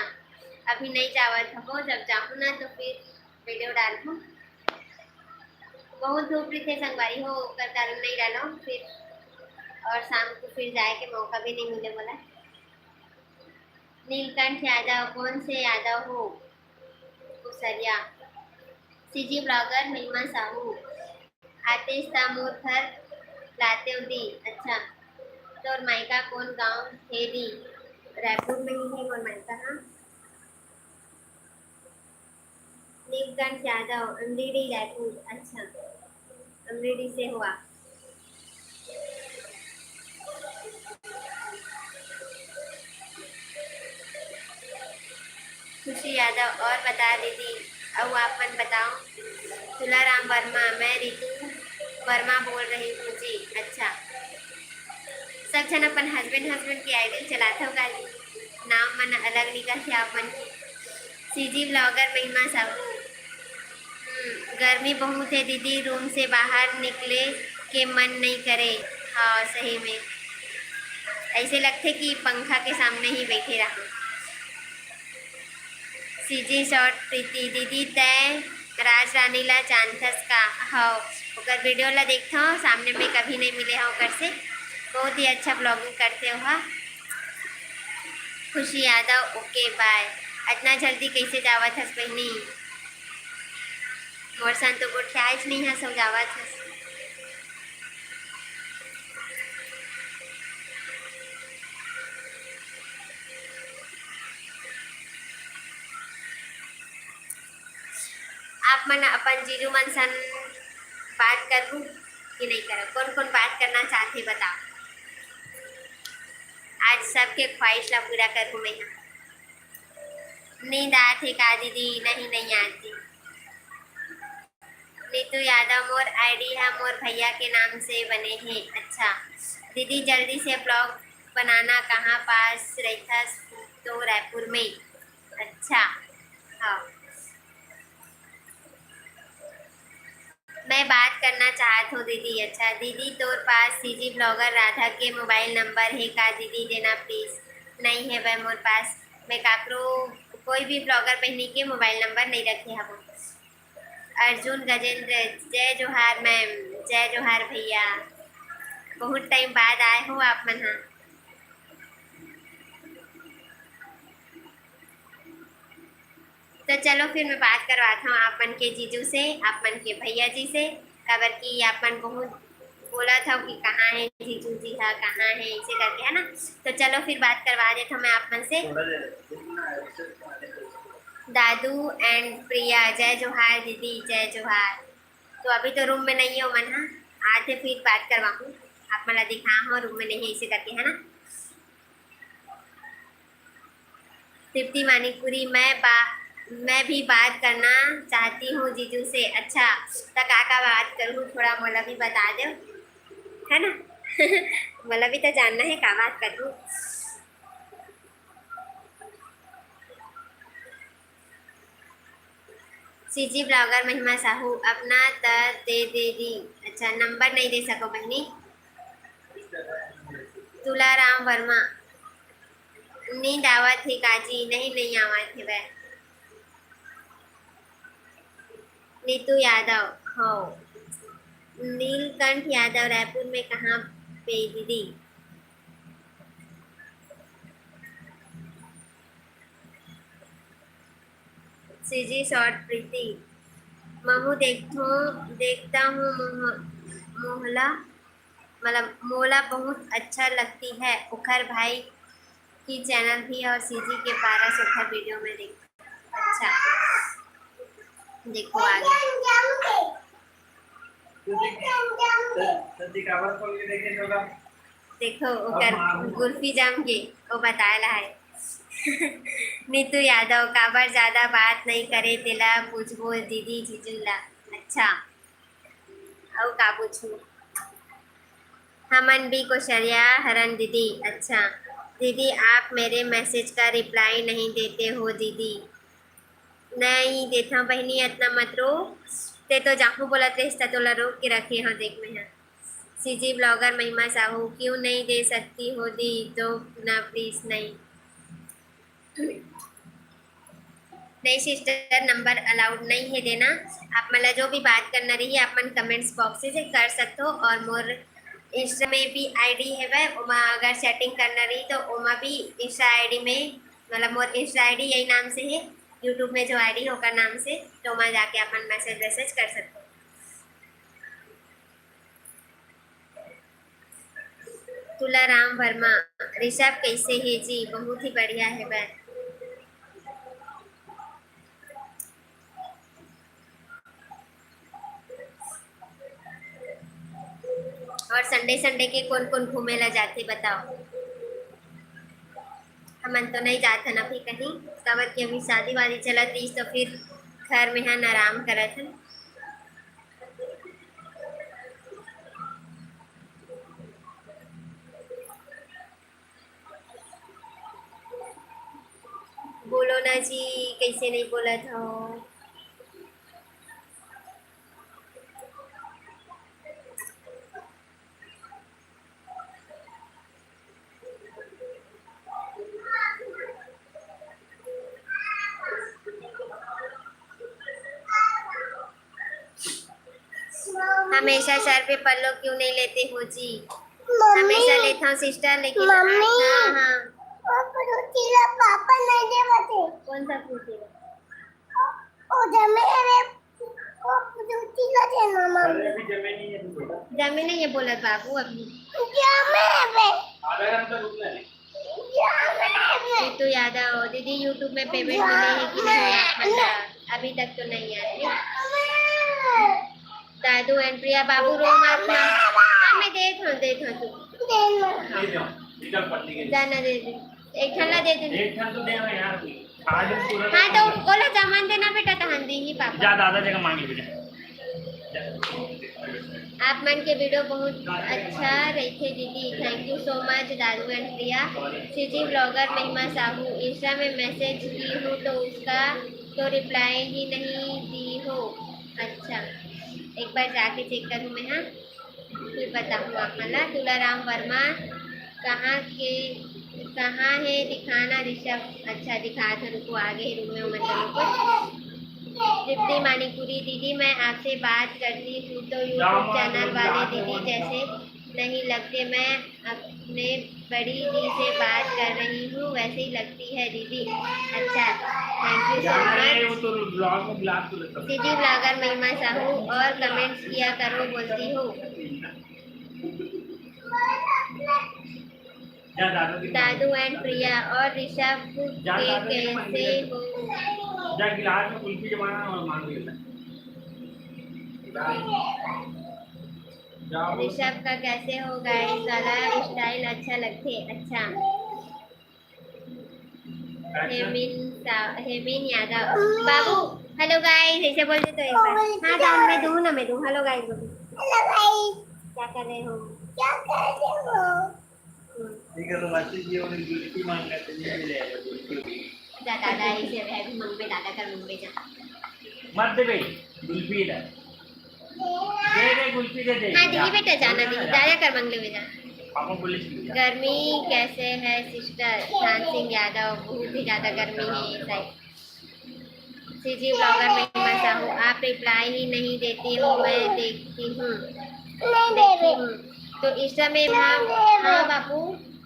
अभी नहीं जावत हो। जब जाऊँ ना तो फिर वीडियो डालूँ। बहुत धूप रही थे संगवारी हो कर डालू नहीं डालो फिर। और शाम को फिर जाए के मौका भी नहीं मिले बोला। नीलकंठ यादव कौन से यादव हो? कुसरिया। सीजी ब्लॉगर महिमा साहू आते सा मोर घर लाते दी। अच्छा तो मायका कौन गांव है दी? रायपुर में ही है मोर मायका। हाँ नीलकंठ यादव अमरीडी रायपुर। अच्छा अमरीडी से हुआ। खुशी यादव और बता दीदी। अब आप मन बताओ। तुलाराम वर्मा मैं रितु वर्मा बोल रही हूँ जी। अच्छा सब जन अपन हस्बैंड की आईडी चलाते हो गाली नाम मन अलग निकल है आप मन की। सीजी ब्लॉगर महिमा साहू गर्मी बहुत है दीदी रूम से बाहर निकले के मन नहीं करे। हाँ सही में ऐसे लगते कि पंखा के सामने ही बैठे रहा। सीजी शॉर्ट प्रीति दीदी तय राज रानी ला जानथस का? हाँ ओकर वीडियो ला देखता हूँ सामने में कभी नहीं मिले हैं ओकर से। बहुत ही अच्छा ब्लॉगिंग करते हो। हाँ खुशी यादव ओके बाय। इतना जल्दी कैसे जावत हस बहनी? मोर सन तो कुछ ख्याल नहीं है सब जावत हस। आप मन अपन जीजू मन सन बात करूँ कि नहीं करूँ? कौन कौन बात करना चाहते बताओ। आज सबके ख्वाहिश ला पूरा करूँ मैं। नींद आती का दीदी? नहीं आती। नीतू यादव मोर आईडी है मोर भैया के नाम से बने हैं। अच्छा दीदी जल्दी से ब्लॉग बनाना कहाँ पास रहता? तो रायपुर में। अच्छा हाँ मैं बात करना चाहत हूँ दीदी। अच्छा दीदी तोर पास सीजी ब्लॉगर राधा के मोबाइल नंबर है का दीदी देना प्लीज़? नहीं है भाई मोर पास। मैं काकरो कोई भी ब्लॉगर बहनी के मोबाइल नंबर नहीं रखे हम। अर्जुन गजेंद्र जय जोहार मैम। जय जोहार भैया। बहुत टाइम बाद आए हो आप मन। हाँ तो चलो फिर मैं बात करवाता हूँ आप मन के जीजू से आप मन के भैया जी से। खबर की आप मन बहुत बोला था कि कहाँ है जीजू जी है कहाँ है ऐसे करके है ना। तो चलो फिर बात करवा देता हूँ मैं आप मन से। दादू एंड प्रिया जय जोहार दीदी जय जोहार। तो अभी तो रूम में नहीं हो मन। हाँ आते फिर बात करवाऊँ आप मला दिखा हो रूम में नहीं ऐसे करके है ना। तृप्ति मानिकपुरी मैं भी बात करना चाहती हूँ जीजू से। अच्छा तो काका बात करूँ थोड़ा मोला भी बता दो है ना। मोला भी तो जानना है का बात करूँ। सीजी ब्लॉगर महिमा साहू अपना दे दी। अच्छा नंबर नहीं दे सको बहनी। तुलाराम वर्मा नींद आवत है काजी? नहीं आवत है वह। नीतू यादव हो। नीलकंठ यादव रायपुर में कहाँ पे दीदी? सीजी शॉर्ट प्रीति। महू देखता हूँ मोहला मतलब मोला बहुत अच्छा लगती है। उखर भाई की चैनल भी है और सीजी के 12 सुखर वीडियो में देख। अच्छा देखो आगे। दिखावा खोल के देखे तो का देखो ओकर गुल्फी जाम के वो बताया है। नीतू यादव काबर ज्यादा बात नहीं करे तेला पूछबो दीदी जीजूला। अच्छा और का पूछू? हमन भी कोशरिया हरन दीदी। अच्छा दीदी आप मेरे मैसेज का रिप्लाई नहीं देते हो दीदी। नहीं देता बहनी इतना मत रो। ते तो जाहू बोलत रहे तो ला रोक के रखे हो देख में। सीजी ब्लॉगर महिमा साहू क्यों नहीं दे सकती हो दी तो ना प्लीज नहीं। नहीं सिस्टर नंबर अलाउड नहीं है देना। आप मतलब जो भी बात करना रही है आप मन कमेंट्स बॉक्स से कर सकते हो। और मोर इंस्टा में भी आईडी है वह उमा अगर सेटिंग करना रही तो उमा भी इंस्टा आईडी में मतलब मोर इंस्टा आईडी यही नाम से है। यूट्यूब में जो आईडी होगा नाम से तो वहाँ जाके अपन मैसेज कर सकते हो। तुलाराम वर्मा ऋषभ कैसे है जी? बहुत ही बढ़िया है वह। और संडे संडे के कौन कौन घूमे ला जाते बताओ? हमन तो नहीं जाते ना भी कहीं कबर की अभी शादी वादी चला थी तो फिर घर में हन आराम करत हन। बोलो ना जी कैसे नहीं बोला था? हमेशा सर पे पल्लो क्यों नहीं लेते हो जी? हमेशा लेता हूँ सिस्टर लेकिन हाँ हाँ। पापा नहीं दे बते। कौन सा फ्रूटीला? ओ जमे रे ओ फ्रूटीला देना मम्मी। अभी जमे नहीं है तू बेटा। जमी नहीं है बोलत बाबू अभी। जमे रे आधा घंटा रुकना है। तो यादव दीदी यूट्यूब में पेमेंट मिले है कि नहीं? मतलब अभी तक तो नहीं आया। दादू एंड प्रिया बाबू रो मत ना। हाँ मैं देख तू निकल पड़ने के लिए। जाना दे दे एक ठंडा दे दे। एक ठन तो दे हमें यार आज पूरा। हाँ तो बोला सामान देना बेटा तहन दी ही पापा। जा दादा जगह मांग ले बेटा। आप मन के वीडियो बहुत अच्छा रही दीदी। Thank you so much Dadu and Priya. CG blogger महिमा साहू इंस्टा में मैसेज की हूँ तो उसका तो रिप्लाई ही नहीं दी हो। अच्छा एक बार जाके चेक करूँ मैं। हाँ फिर बताऊँ आप मला। तुलाराम वर्मा कहाँ है दिखाना ऋषभ। अच्छा दिखा था रुको आगे रूम में मतलब दीप्ति मानीपुरी दीदी मैं आपसे बात करती हूँ तो यूट्यूब चैनल वाले दीदी जैसे नहीं लगते। मैं अपने बड़ी दी से बात कर रही हूँ वैसे ही लगती है दीदी। अच्छा थैंक यू सो मच। दीदी ब्लॉगर महिमा साहू और कमेंट्स किया करो बोलती हूँ। दादू एंड प्रिया और ऋषभ के कैसे हो? जा गिलास में कुल्फी जमाना और मांग लेना। ऋषभ का कैसे हो गाइस वाला स्टाइल अच्छा लगते। अच्छा हेमिन यादव बाबू हेलो गाइस ऐसे बोलते तो एक बार। हाँ डाउन में दूँ ना मैं दूँ। हेलो गाइस बोलो। हेलो गाइस क्या कर रहे हो? क्या कर रहे हो? ठीक है तो बच्चे जी और गुल्फी मांग लेते हैं ले ले गुल्फी। जा दादा ऐसे है मंगवे दादा कर मंगवे जा। मत दे भाई गुल्फी दे गुल्फी दे। हाँ दी बेटा जाना दी दादा कर मंगले में जा। पापा बोले गर्मी कैसे है सिस्टर? ध्यान सिंह यादव बहुत ही ज़्यादा गर्मी है ये साइड। सीजी ब्लॉगर महिमा साहू, आप रिप्लाई ही नहीं देती हो, मैं देखती हूँ नहीं देवे तो इस समय हाँ हाँ बापू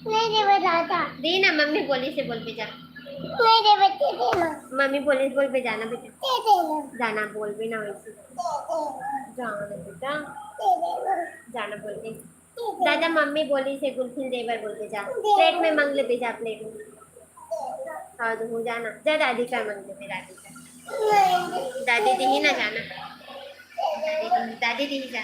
नहीं देवे दादा दी ना, मम्मी बोली से बोल पे जा, नहीं देवे दे देना मम्मी बोली से बोल पे जाना बेटा, दे देना जाना बोल भी ना वैसे, दे जाना बेटा, देना जाना बोल पे दादा, मम्मी बोली से गुलफिन देवर बोल पे जा, प्लेट में मांग ले पे जा, प्लेट में हाँ तो जाना जा, दादी का मांग ले पे, दादी का, दादी दी ही ना जाना, दादी दी ही जा,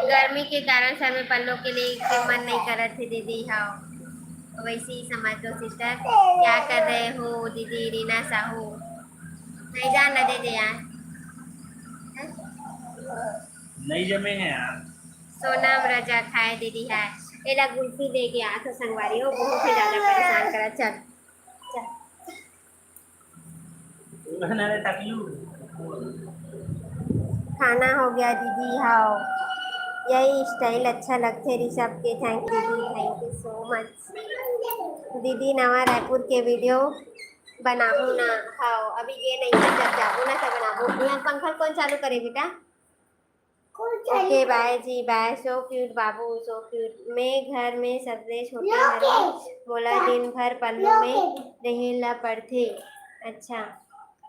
गर्मी के कारण सर में पल्लों के लिए के मन नहीं कर रहे थे दीदी, हाँ वैसे ही समझ लो सिस्टर, क्या कर रहे हो दीदी रीना साहू, नहीं जाना दे दे यार, नहीं जमे हैं यार। सोनम रजा खाए दीदी है, एला गुल्फी दे गया तो संगवारी हो, बहुत ही ज्यादा परेशान करा, चल चल अरे टकलू खाना हो गया दीदी, हाँ यही स्टाइल अच्छा लगते ऋषभ के, थैंक यू दीदी, थैंक यू सो मच दीदी, नवा रायपुर के वीडियो बनाऊँ ना, हाँ अभी ये नहीं है, जब जाऊँ ना तब बनाऊँ, यहाँ पंखा कौन चालू करे बेटा, ओके बाय जी बाय, सो क्यूट बाबू सो क्यूट, मैं घर में सबसे छोटे हरे मोला दिन भर पल्लू में रहेला पड़थे, अच्छा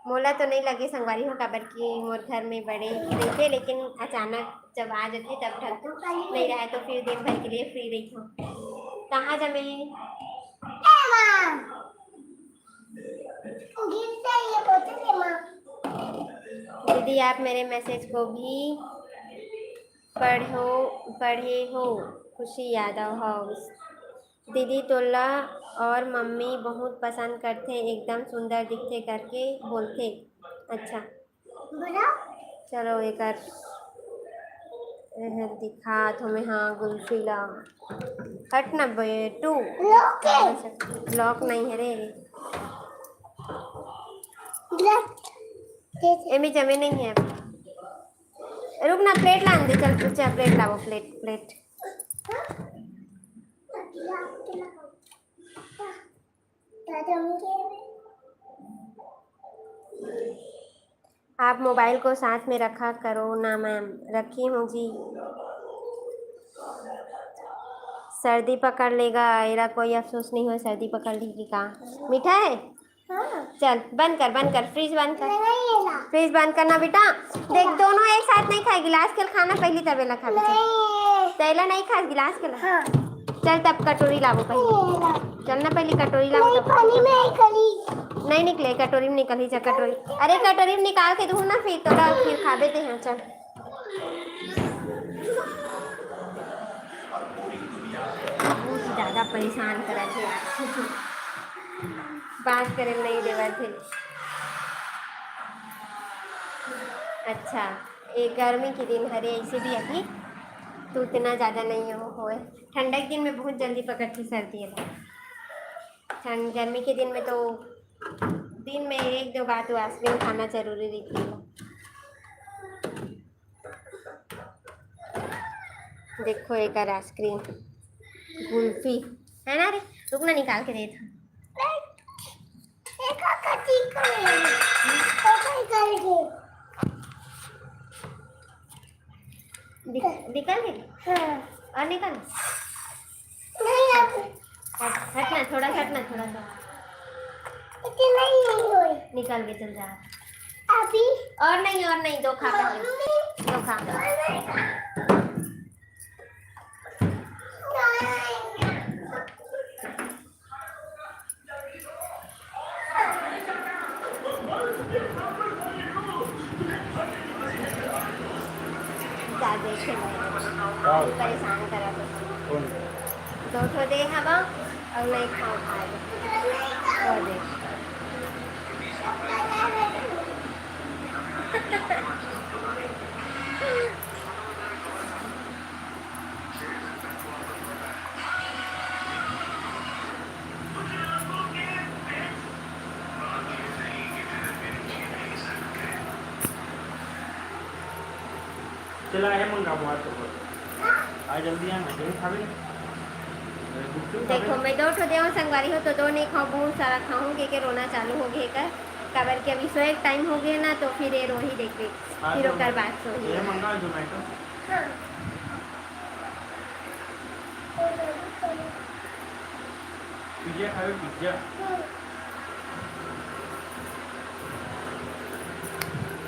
मोला तो नहीं लगे संगवारी हो, काबर की मोर घर में बड़े रहते, लेकिन अचानक जब आ जाते तब ढक दो, नहीं रहे तो फिर दिन भर के लिए फ्री रही हूँ, कहाँ जमे दीदी, आप मेरे मैसेज को भी पढ़े हो, खुशी यादव हाउस, दीदी तोला और मम्मी बहुत पसंद करते, एकदम सुंदर दिखते करके बोलते, अच्छा चलो एक दिखा तुम्हें, हाँ गुल्फी ला हट ना बेटू, लॉक नहीं है रे, एमी जमे नहीं है अभी, रुक ना प्लेट ला दे, चल चल प्लेट लाओ, प्लेट प्लेट, आप मोबाइल को साथ में रखा करो ना मैम, रखी हूँ जी, सर्दी पकड़ लेगा, एरा कोई अफसोस नहीं हो, सर्दी पकड़ लेगी का, मीठा है चल बंद कर, फ्रिज बंद कर, फ्रिज बंद करना बेटा, देख दोनों एक साथ नहीं खाए, गिलास के खाना पहले तबेला खा, तैला नहीं खा गिलास के, चल तब कटोरी लाओ पहले, चलना पहले कटोरी लाओ, पानी में ही करी नहीं निकले कटोरी में, निकल ही जा कटोरी, अरे कटोरी में निकाल के दूँ ना, फिर थोड़ा फिर खा देते हैं, चल बहुत ज़्यादा परेशान करा थे यार, बात करे नहीं देवा थे, अच्छा एक गर्मी के दिन हरे ऐसे भी अभी तो उतना ज़्यादा नहीं हो, ठंडा के दिन में बहुत जल्दी पकड़ती सर्दी है, ठंड गर्मी के दिन में तो दिन में एक दो बार तो आइसक्रीम खाना जरूरी रहती है, देखो एक आइसक्रीम गुल्फी है ना रे, रुक ना निकाल के दे था, निकाल के और निकाल, हटना थोड़ा सा, हटना थोड़ा सा, निकाल के चल जा अभी और नहीं दो खा पहले, दो खा, परेशान करा दो ठो दे हवा और नहीं खाओ खाए और दे चला है मंगा हुआ तो आज जल्दी आना, जल्दी खा भी देखो मैं 2 ठो देव संगवारी हो तो 2 नहीं खाऊँ, बहुत सारा खाऊँ के रोना चालू हो गए कर काबर के अभी सोए टाइम हो गया ना तो फिर ये रोही देख ले फिर ओकर बात सोही ये मंगा जोमेटो हाँ पिज्जा खाओ पिज्जा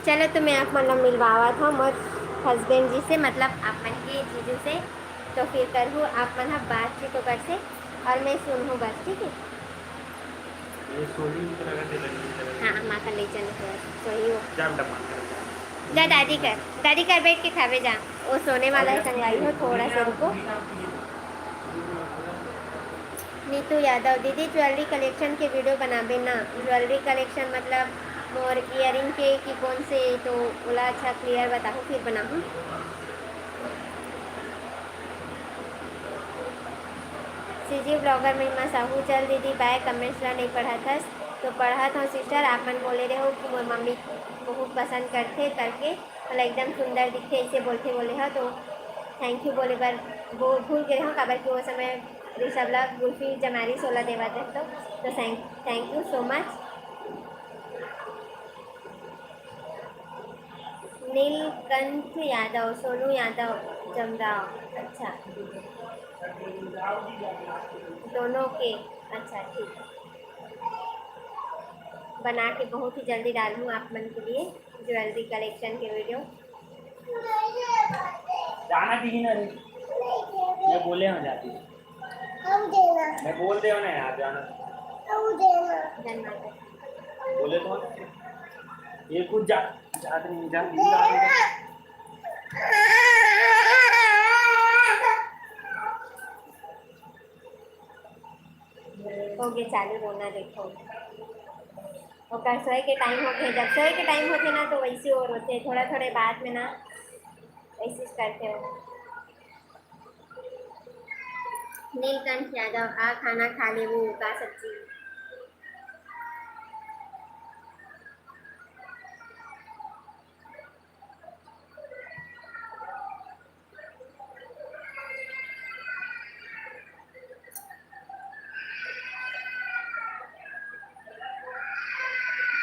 चलो तो मैं आप मतलब मिलवावा था मोर हस्बैंड जी से मतलब आप मन के जीजू से तो फिर करूँ आप मतलब बातचीत तो कर से और मैं सुनूँ बस ठीक है। ये सोनी की तरह का लगी हाँ माता ले चल सही हो जाम डमान कर जा दादी कर बैठ के खावे जा वो सोने वाला है संगवारी हो थोड़ा सा रुको। नीतू यादव दीदी ज्वेलरी कलेक्शन के वीडियो बनाबे ना ज्वेलरी कलेक्शन मतलब मोर इयरिंग के कि कौन से तो बोला अच्छा क्लियर बताओ फिर बनाऊँ। सीजी ब्लॉगर महिमा साहू चल दीदी बाय कमेंट्स ला नहीं पढ़ा था तो पढ़ा था सिस्टर आप मन बोले रहे हो कि मोर मम्मी बहुत पसंद करते करके मतलब एकदम सुंदर दिखते ऐसे बोले हो तो थैंक यू बोले पर वो भूल गए हो काबर कि वो समय ऋषभ ला गुल्फी जमारी 16 देवा थे तो thank you so much. Neelkanth Yadav Sonu Yadav जमराव अच्छा दोनों के अच्छा ठीक बना के बहुत ही जल्दी डालूँ आप मन के लिए ज्वेलरी कलेक्शन के वीडियो। जाना कहीं ना रे मैं बोले हो जाती हम देना मैं बोल दे ना यार जाना हम देना धन्यवाद। बोले तो ये कुछ जात नहीं जा हो गए चालू रोना देखो और सोए के टाइम होते जब सोए के टाइम होते ना तो वैसे और होते थोड़ा थोड़े बाद में ना ऐसे करते हो। नीलकंठ यादव आ खाना खा ले वो का सब्जी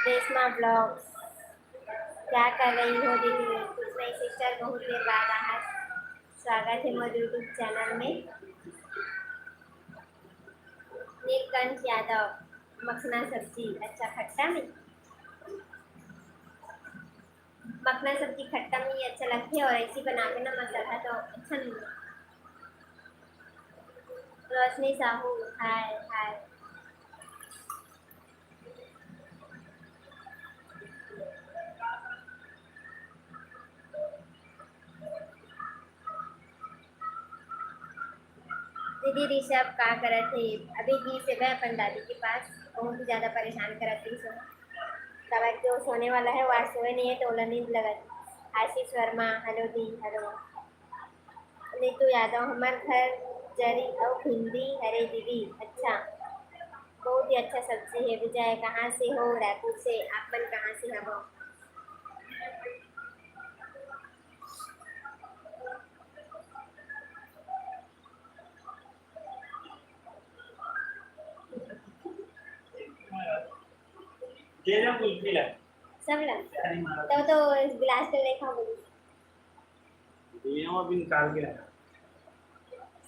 रेशमा ब्लॉग्स क्या कर रही हो दीदी कुछ नहीं सिस्टर बहुत देर बाद आया स्वागत है मोर यूट्यूब चैनल में। नीलकंठ यादव मखना सब्जी अच्छा खट्टा में मखना सब्जी खट्टा में ही अच्छा लगती है और ऐसी बना के ना मसाला तो अच्छा नहीं लगता। रोशनी साहू हाय हाय दीदी ऋषभ का करे थे अभी घी से गए अपन दादी के पास बहुत ही ज़्यादा परेशान करा थी सो दवा जो सोने वाला है वो आज सोए नहीं है तो ओला नींद लगा आशीष वर्मा हेलो दी हेलो नीतू यादव हमार घर जरी और भिंडी हरे दीदी अच्छा बहुत ही अच्छा सब्जी है विजय कहाँ से हो रायपुर से आप मन कहाँ से हो। दे दो कुल्फी ला सब लग अरे मारा तो गिलास पे देखा बोली ये अभी निकाल के रखा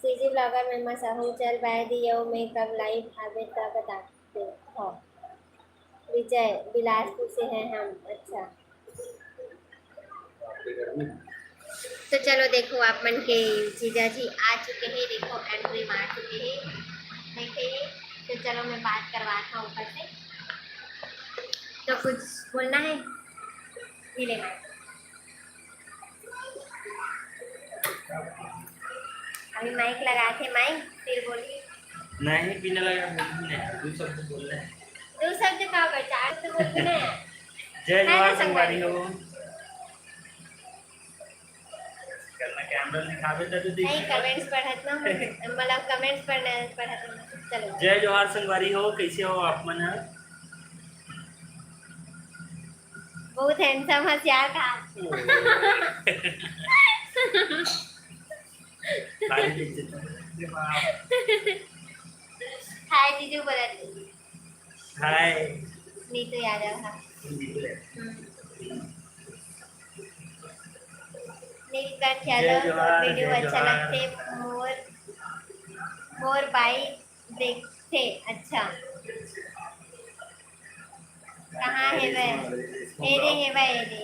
सीजी ब्लॉगर में मसाहू चल बाय दियो मैं कब लाइव आवे तब बताते हो। विजय बिलासपुर से हैं हम अच्छा तो चलो देखो आप मन के जीजा जी आ चुके हैं देखो एंट्री मार चुके हैं देखे तो चलो मैं बात करवाता हूँ ऊपर से तो कुछ बोलना है मिलेगा अभी माइक लगाए थे माइक फिर बोलिए नहीं पीने लगा नहीं दो शब्द बोलना है दो शब्द का होगा चार तो बोलते ना जय जवाहर संगवारी हो करना कैमरा दिखावे तो नहीं देखिए कमेंट्स पढ़त ना मतलब कमेंट्स पढ़त चलो जय जवाहर संगवारी हो कैसे हो आप मन बहुत हैंडसम होशियार था सारी बेइज्जती हाय जीजू बोला थे। हाय नीतू यादव हाँ। नीलकंठ जय यादव जवाहर वीडियो जय अच्छा जवाहर। लगते मोर मोर बाइक देखते अच्छा कहाँ है वह एरे है वह एरे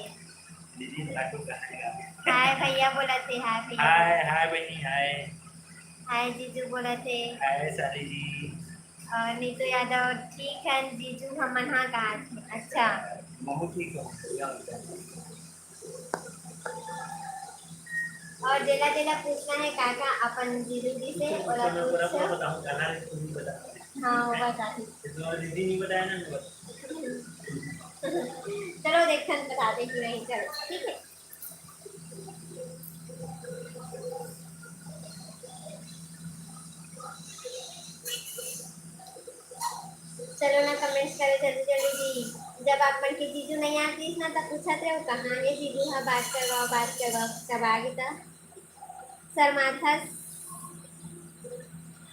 दीदी लाटू कहाएगा। हाय भैया बोला थे हाय भैया हाय हाय बहनी हाय। हाय जीजू बोला थे हाय साली जी। और नीतू यादव ठीक है जीजू हम मना कहा थे अच्छा मम्मी ठीक हो बढ़िया होता है। और डेला डेला पूछना है काका अपन जीजू जी से और तो मैं पूरा पूरा पूछ बताऊं गाना है तुम भी बता। हाँ वो बता दी इसमें और दीदी नहीं बताया ना मैं बता। चलो देखते हैं बता दे कि नहीं चलो ठीक है चलो ना कमेंट्स करे जल्दी जल्दी जी जब आप मन की जीजू नहीं आती ना तब पूछते रहो कहाँ है जीजू हाँ बात करवाओ तब आ गई था सरमाथा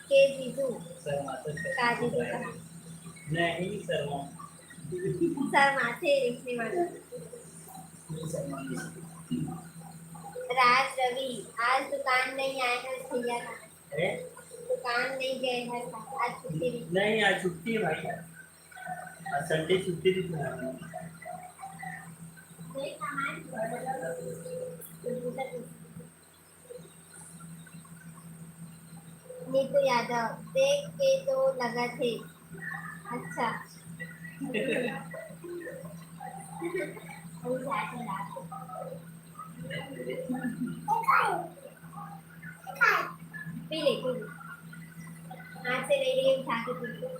के जीजू सर माता का जीजू कहा नहीं सर सर माथे लिखने वाला राज रवि आज दुकान नहीं आए हैं भैया का दुकान नहीं गए हैं आज छुट्टी नहीं आज छुट्टी है भाई आज संडे छुट्टी थी तुम्हारी। नहीं सामान नीतू यादव देख के तो लगा थे अच्छा पी ले हाथ से ले लिए उठा के पी ले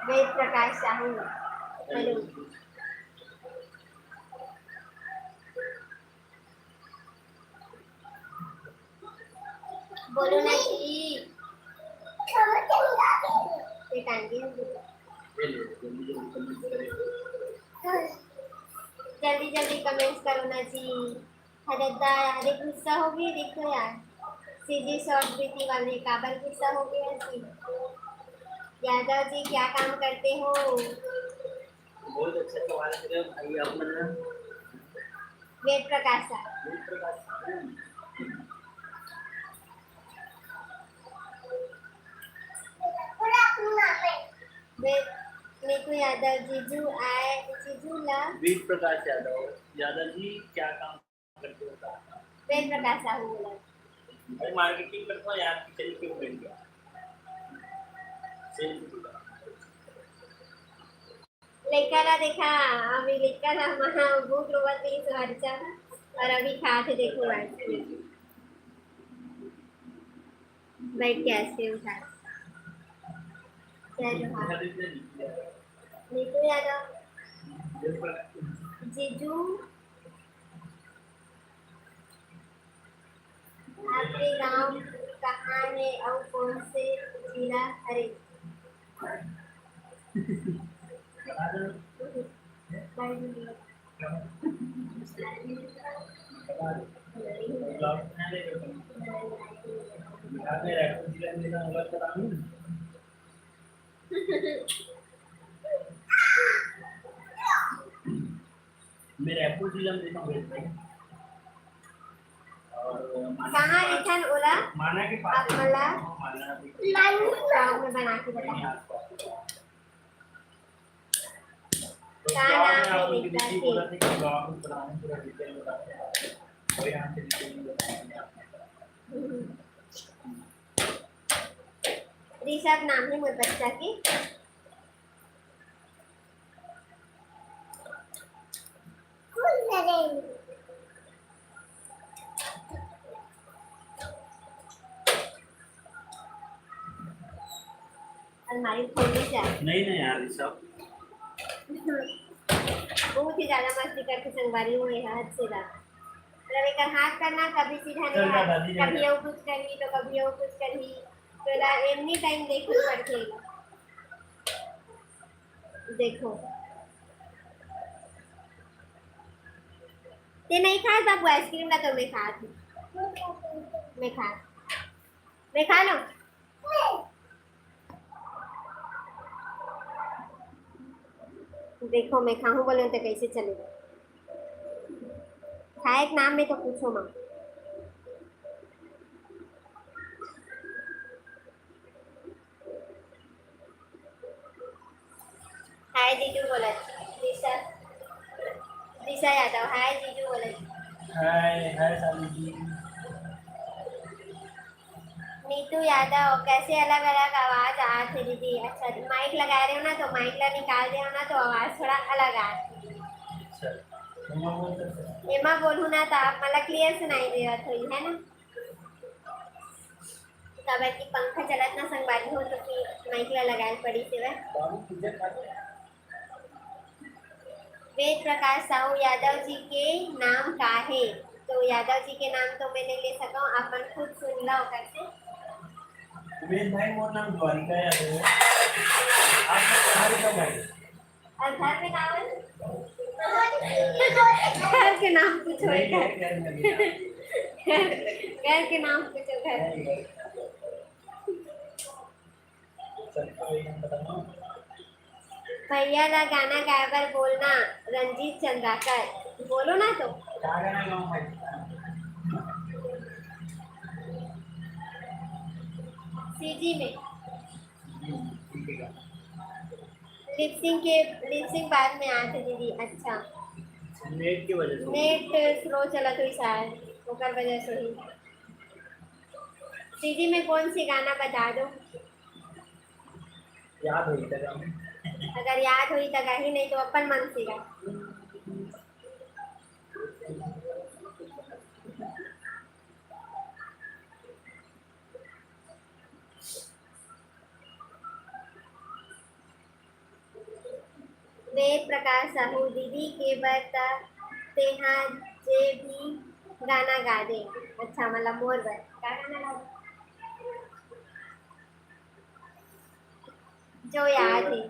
वेद प्रकाश साहू हेलो बोलो ना जी जल्दी जल्दी कमेंट्स करो ना जी हददा यार एक गुस्सा हो गई देखो यार सीधी शॉर्ट प्रीति वाले काबल गुस्सा हो गया जी यादव जी क्या काम करते हो बहुत अच्छा सवाल है भाई अपना वेद प्रकाश वेद नीतू यादव जीजू आए जीजू ला वीर प्रकाश यादव यादव जी क्या काम करते हो वेद प्रकाश साहू बोला भाई मार्केटिंग करता हूँ यार किचन क्यों मिल गया लेकर आ देखा अभी लेकर आ वहाँ भूख रोवा थी सुहरचा और अभी खाते देखो आइसक्रीम बैठ के आइसक्रीम खा जय जोहार नीतू यादव जीजू आपके गांव कहाँ है और कौन से जिला अरे मैं रायपुर जिला में रहता हूँ कहाँ रिटर्न ओला माना के पास मला माना गाँव में बना के बता क्या नाम है लिखता थी ऋषभ नाम है मेरे बच्चा की अलमारी खोलने से नहीं नहीं यार ऋषभ बहुत ही ज्यादा मस्ती करके संगवारी हुए हद से ज्यादा रवि का हाथ करना कभी सीधा नहीं हाथ कभी वो कुछ करी तो कभी वो कुछ करी तो एनी टाइम देखो पड़ते देखो ते नहीं खा बाबू आइसक्रीम का तो मैं खा थी मैं खा मैं खा लो देखो मैं खाऊं बोले तो कैसे चलेगा खाए के नाम में तो पूछो माँ हाय जीजू बोला दिशा दिशा यादव हाय जीजू बोला हाय हाय साली जी। नीतू यादव कैसे अलग अलग आवाज आते है दीदी अच्छा माइक लगा रहे हो ना तो माइक ला निकाल रहे हो ना तो आवाज थोड़ा अलग आती है अच्छा मम्मा बोल सकते हैं। एमा बोलू ना तो आप मला क्लियर सुनाई देत होई है ना तब की पंखा चलत ना संगवारी हो तो फिर माइक ला लगाए पड़ी से वह बाबू पिज्जा खाते हैं? वेद प्रकाश साहू यादव जी के नाम का है तो यादव जी के नाम तो मैं नहीं ले सका अपन खुद सुन लो कैसे वेद भाई मोर नाम द्वारिका यादव है। आप तुम्हारे क्या भाई? और घर में नाम घर के नाम पूछो नहीं घर है घर में नहीं है। घर के नाम पूछो घर नहीं है। सबको एक नाम बताना। भैया ला गाना गायबर बोलना रंजीत चंद्राकर बोलो ना तो क्या गाना गाऊं भाई? सीजी में ठीक है। लिपसिंग बाद में आते दीदी अच्छा नेट की वजह से। नेट स्लो चला तो शायद ओकर वजह से ही सीजी में कौन सी गाना बता दो याद होगी तेरा में। अगर याद हुई तो गाही नहीं तो अपन मन से गा वेद प्रकाश साहू दीदी के बता तेहा जे भी गाना गा दे अच्छा मतलब मोर बर क्या गाना गा दे? जो याद है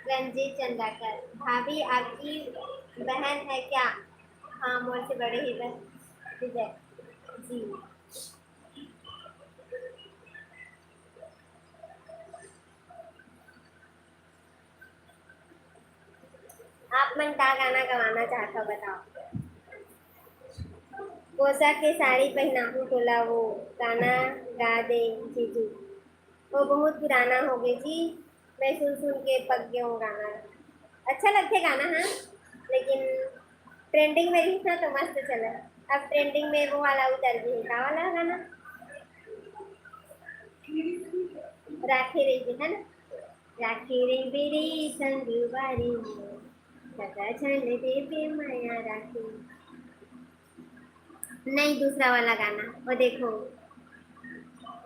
रंजीत चंद्राकर भाभी आपकी बहन है क्या हाँ मोर से बड़े ही बहन विजय जी आप मन का गाना गवाना चाहता हो बताओ कोसा के साड़ी पहनाऊं तोला वो गाना गा दे जीजू वो बहुत पुराना हो गया जी मैं सुन सुन के पक गया हूँ गाना अच्छा लगते गाना हाँ लेकिन ट्रेंडिंग में रही था तो मस्त चला अब ट्रेंडिंग में वो वाला उतर गई का वाला गाना राखी रही थी है ना राखी रे मेरी संग बारी सदा छन देते माया राखी नहीं दूसरा वाला गाना वो देखो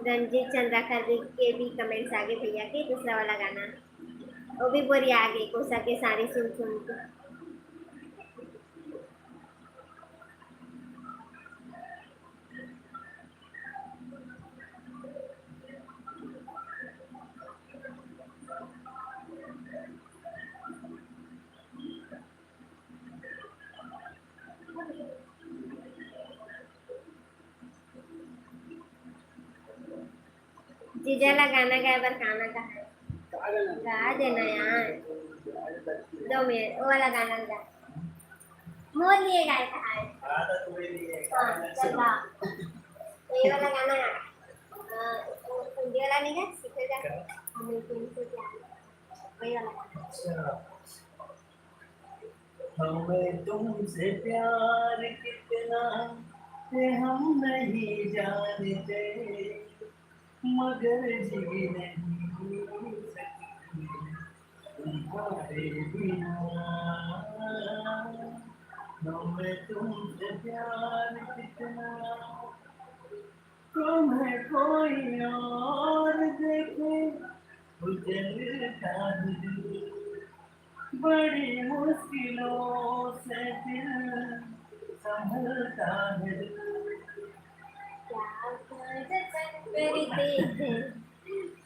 रंजीत चंद्राकर के भी कमेंट्स आगे भैया के दूसरा वाला गाना वो भी बोरी आगे कोसा के सारी सुन सुन के जीजाला गाना गाए बर गाना का है गा देना यार 2 मिनट वो वाला गाना गा मोर लिए गाए का है आधा तुम्हें लिए हाँ चल गा तो ये वाला गाना गा वो हिंदी वाला नहीं गा सीखेगा हम तुमसे प्यार वही वाला गाना अच्छा हमें तुमसे प्यार कितना है हम नहीं जानते मगर जी नहीं सकते तुम्हारे बिना हमें तुमसे प्यार कितना तुम्हें कोई और देखे उजलता दिल बड़ी मुश्किलों से दिल संभलता है क्या करते हैं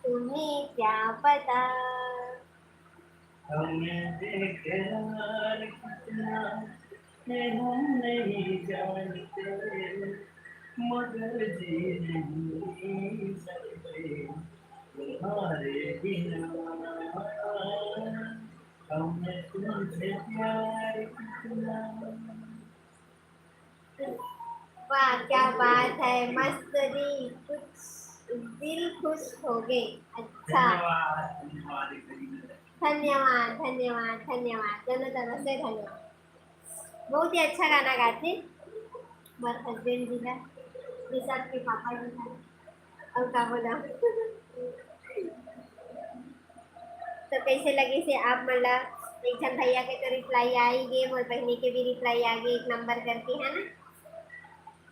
तुम्हें क्या पता हमें देखकर कितना कि हम नहीं जानते मगर जी नहीं सकते तुम्हारे बिना हमें तुमसे प्यार कितना। वाह क्या बात है, मस्त दी, कुछ दिल खुश हो गए। अच्छा, धन्यवाद धन्यवाद धन्यवाद धन्यवाद धन्यवाद, दोनों तरफ से धन्यवाद। बहुत ही अच्छा गाना गाते, और हस्बैंड जी का, जैसे आपके पापा जी का। और क्या बोला तो कैसे लगे से आप मतलब एक जन भैया के तो रिप्लाई आ ही गए, और बहनी के भी रिप्लाई आ गए एक नंबर करके, है ना।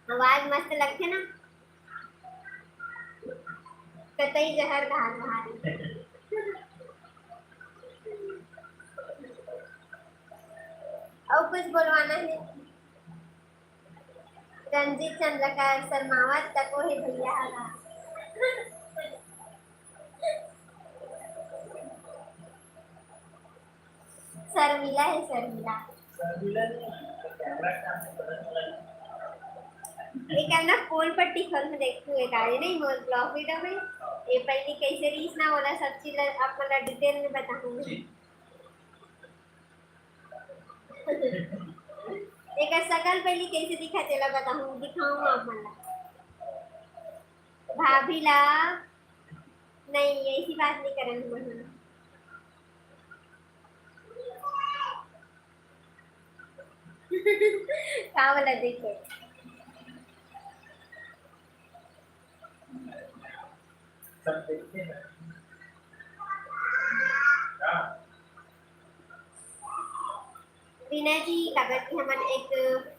आवाज मस्त लगते ना, कतई जहर धार बहारी। और कुछ बोलवाना है। रंजीत चंद्रकार शर्मावत तको है भैया का। शर्मिला है शर्मिला। एक ना फोन पर टिकल में देखू एक गाड़ी नहीं मोर ब्लॉक वीडियो में, ये पहले कैसे रीच ना होला सब चीज आप मला डिटेल में बताऊंगी। एक सकल पहले कैसे दिखा चला बताऊं, दिखाऊं आप मला। भाभी ला नहीं, ऐसी बात नहीं करेंगे म्हणून। का बोला देखे। सब देखते हैं रीना जी कागज की हमारे एक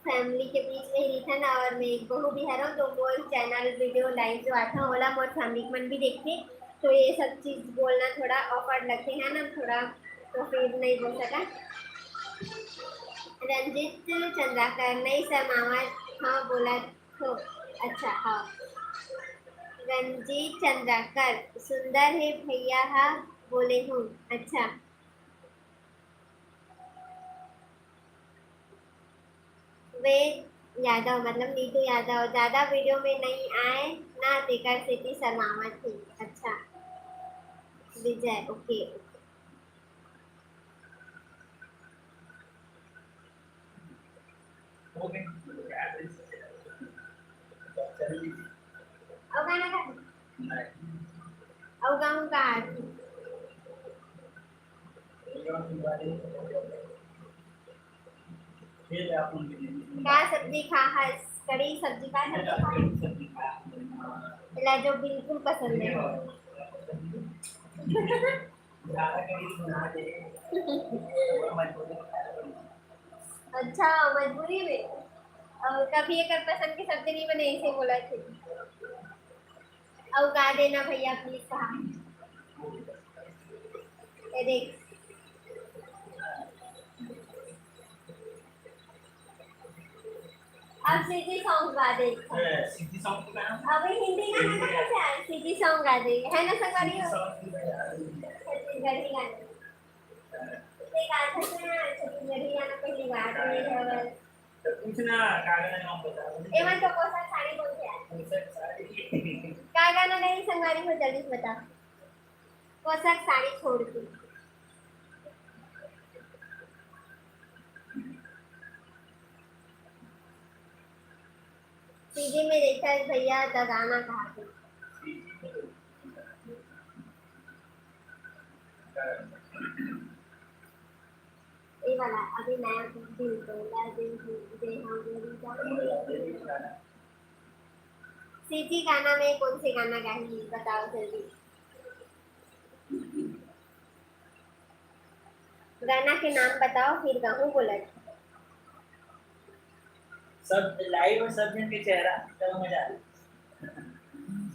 फैमिली के बीच में ही था ना, और मैं एक बहू भी हूँ, तो वो चैनल वीडियो लाइव जो आता होला मोर फैमिली मन भी देखते, तो ये सब चीज बोलना थोड़ा ऑकवर्ड लगते हैं ना थोड़ा, तो फिर नहीं बोल सका। रंजित चंद्राकर नहीं समावत, हाँ बोला तो। अच्छा हाँ, रंजीत चंद्राकर सुंदर है भैया, हाँ बोले हूँ। अच्छा, वे यादव मतलब नीतू यादव ज्यादा वीडियो में नहीं आए ना, तेकर सिटी शर्मावत थी। अच्छा, विजय ओके। हो गए और गाना का और गाऊं का का सब्जी खा है, कड़ी सब्जी का सब्जी खा ला जो बिल्कुल पसंद है। अच्छा, मजबूरी में और कभी एक पसंद की सब्जी नहीं बने ऐसे बोला थे। और गा देना भैया प्लीज कहा। ये देख, अब सीधी सॉन्ग गा दे। सिटी सॉन्ग का नाम अभी हिंदी गाना कहाँ से आया, सीधी सॉन्ग गा दे, है ना संगवारी हो। छत्तीसगढ़ी गाना ते गा सकते हैं, छत्तीसगढ़ी गाना पहली बार हुई है। कुछ ना कागज नाम बता एमन तो पोशाक साड़ी बोलते हैं, का गाना नहीं संगवारी हो, जल्दी से बता। पोशाक साड़ी छोड़ के सीधी में देखा है भैया का गाना कहा थे। ये वाला अभी नया दिल तोला दिल दे हम मेरी जान। सीधी गाना में कौन से गाना गाएंगी बताओ जल्दी। गाना के नाम बताओ फिर गाऊं बोला। सब लाइव और सब जन के चेहरा तब मजा आता है।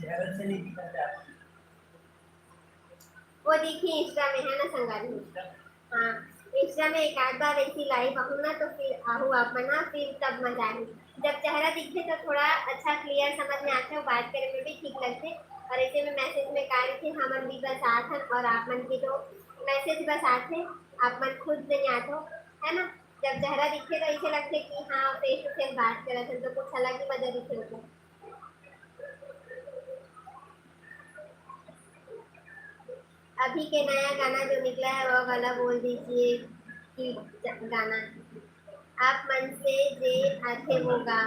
चेहरा से नहीं दिखता। वो देखिए इंस्टा में है ना संगारी। हाँ, इंस्टा में एक आध बार ऐसी लाइव आऊँ ना, तो फिर आहू आप बना फिर तब मजा आए। जब चेहरा दिखे तो थोड़ा अच्छा क्लियर समझ में आता है, बात करने में भी ठीक लगते। और ऐसे में मैसेज में कहा थे हमन भी बस आत हन, और आप मन की तो मैसेज बस आते, आप मन खुद नहीं आते हो, है ना। जब चेहरा दिखे तो ऐसे लगते कि हाँ फेस टू फेस बात करे थे तो कुछ अलग ही मजा दिखे होगा। अभी के नया गाना जो निकला है वो गाना बोल दीजिए कि गाना आप मन से जे आते वो गा।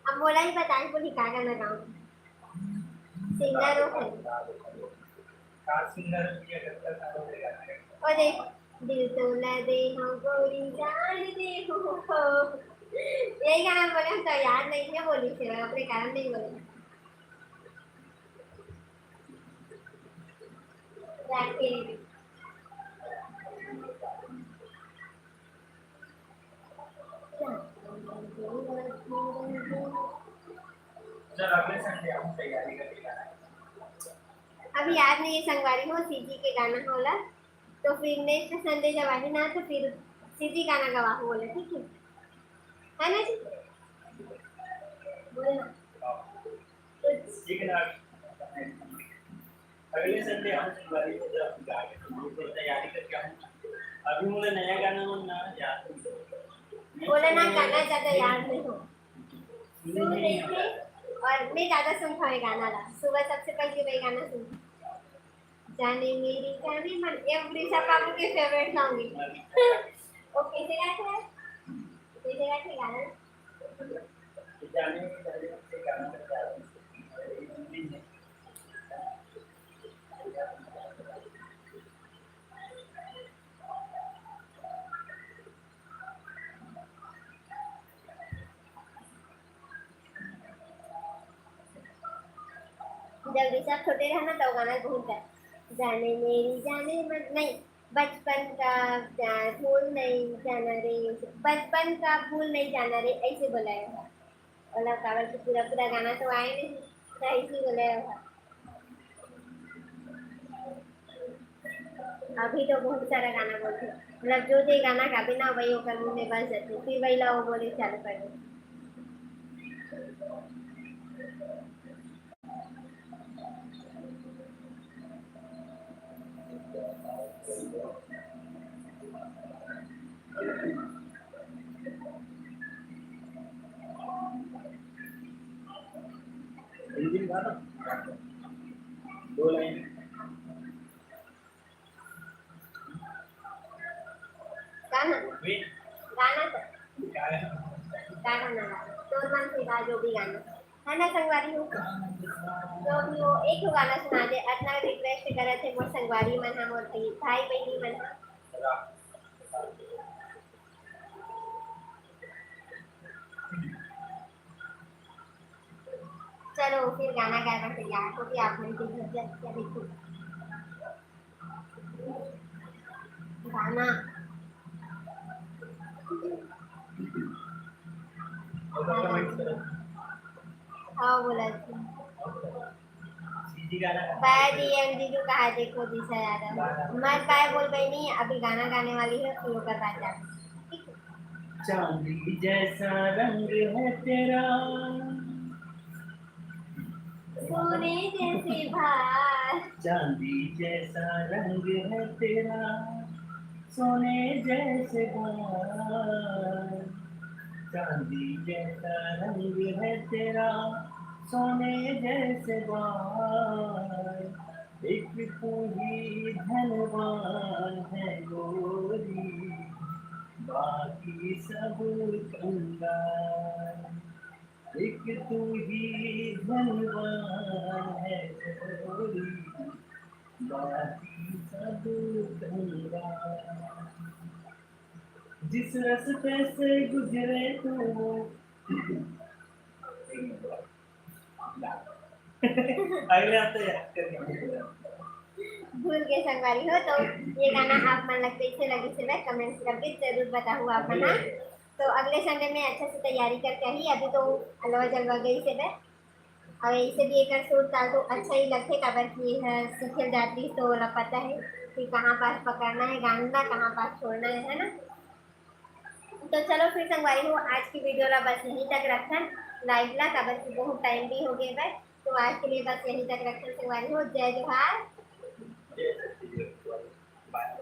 अब बोला ही बताए बोली का गाना गाऊं, सिंगर हो है। कार सिंगर ये करता था वो गाना है। और देख दिल तो न दे हो गोरी जान दे हो। यही गाना बोले हम तो याद नहीं है बोली से अपने कारण नहीं बोले। राखे चल अगले संडे हम तैयारी करके जाना है। अभी याद नहीं है संगवारी हो सीजी के गाना होला तो फिर नेक्स्ट संडे जब आए ना तो फिर सीजी गाना गवा हो बोले ठीक है ना जी बोले ना कुछ ठीक है ना। अगले संडे हम तैयारी को जब गाने तो तैयारी करके हम अभी मुझे नया गाना ना याद बोले ना गाना ज्यादा याद नहीं हो सुन नहीं देखे और मैं ज्यादा सुनता हूँ गाना ला सुबह सबसे पहले वही गाना सुन जाने मेरी जाने मन ये वृषा बाबू के फेवरेट सॉन्ग है। वो कैसे गाते हैं कैसे गाते हैं गाना जाने से गाना करके आते हैं। जब ऋषभ छोटे रहे ना तो गाना बहुत है जाने मेरी जाने मन नहीं बचपन का भूल नहीं जाना रे बचपन का भूल नहीं जाना रे ऐसे बोला है और कावल की पूरा पूरा गाना तो आए नहीं तो ऐसे ही बोला है। अभी तो बहुत सारा गाना बोलते मतलब जो जो गाना का भी ना वही होकर मुंह में बस जाते फिर वही लाओ बोले चालू कर दो। हिंदी गाना दो लाइन गाना वे गाना तो क्या है गाना गा तो मन से गा जो भी गाना है ना संगवारी हो जो भी हो एक ही गाना सुना दे अपना रिक्वेस्ट करे थे मोर संगवारी मन हम और भाई बहनी मन चलो फिर गाना गाकर तैयार हो कि आप मन की घर जा देखो गाना और कमेंट करो हाँ बोला सीधी गाना बाय डीएम दीदू कहा देखो दिशा यादव मत बाय बोल गई नहीं अभी गाना गाने वाली है शुरू कर बात जा चांदी जैसा रंग है तेरा सोने जैसे भार चांदी जैसा रंग है तेरा सोने जैसे बाल चांदी जैसा रंग है तेरा सोने जैसे बाल एक तू ही धनवान है गोरी बाकी सब कंगाल एक तू ही धनवान है गोरी बाकी सब कंगाल जिस रास्ते से गुजरे तू अगले हफ्ते याद करेंगे भूल के संगवारी हो तो ये गाना आप मन लगते कैसे लगे से मैं कमेंट्स करके जरूर बताऊँ आप ना तो अगले संडे में अच्छा से तैयारी करके आई अभी तो अलवा जलवा गई से मैं और ऐसे भी एक सूट डाल तो अच्छा ही लगते काबर की है सीखे जाती तो पता है कि कहाँ पास पकड़ना है गाना कहाँ पास छोड़ना है ना। तो चलो फिर संगवारी हो आज की वीडियो ला बस यहीं तक रखन लाइव ला काबर की बहुत टाइम भी हो गया है तो आज के लिए बस यहीं तक रखन संगवारी हो जय जोहार। बात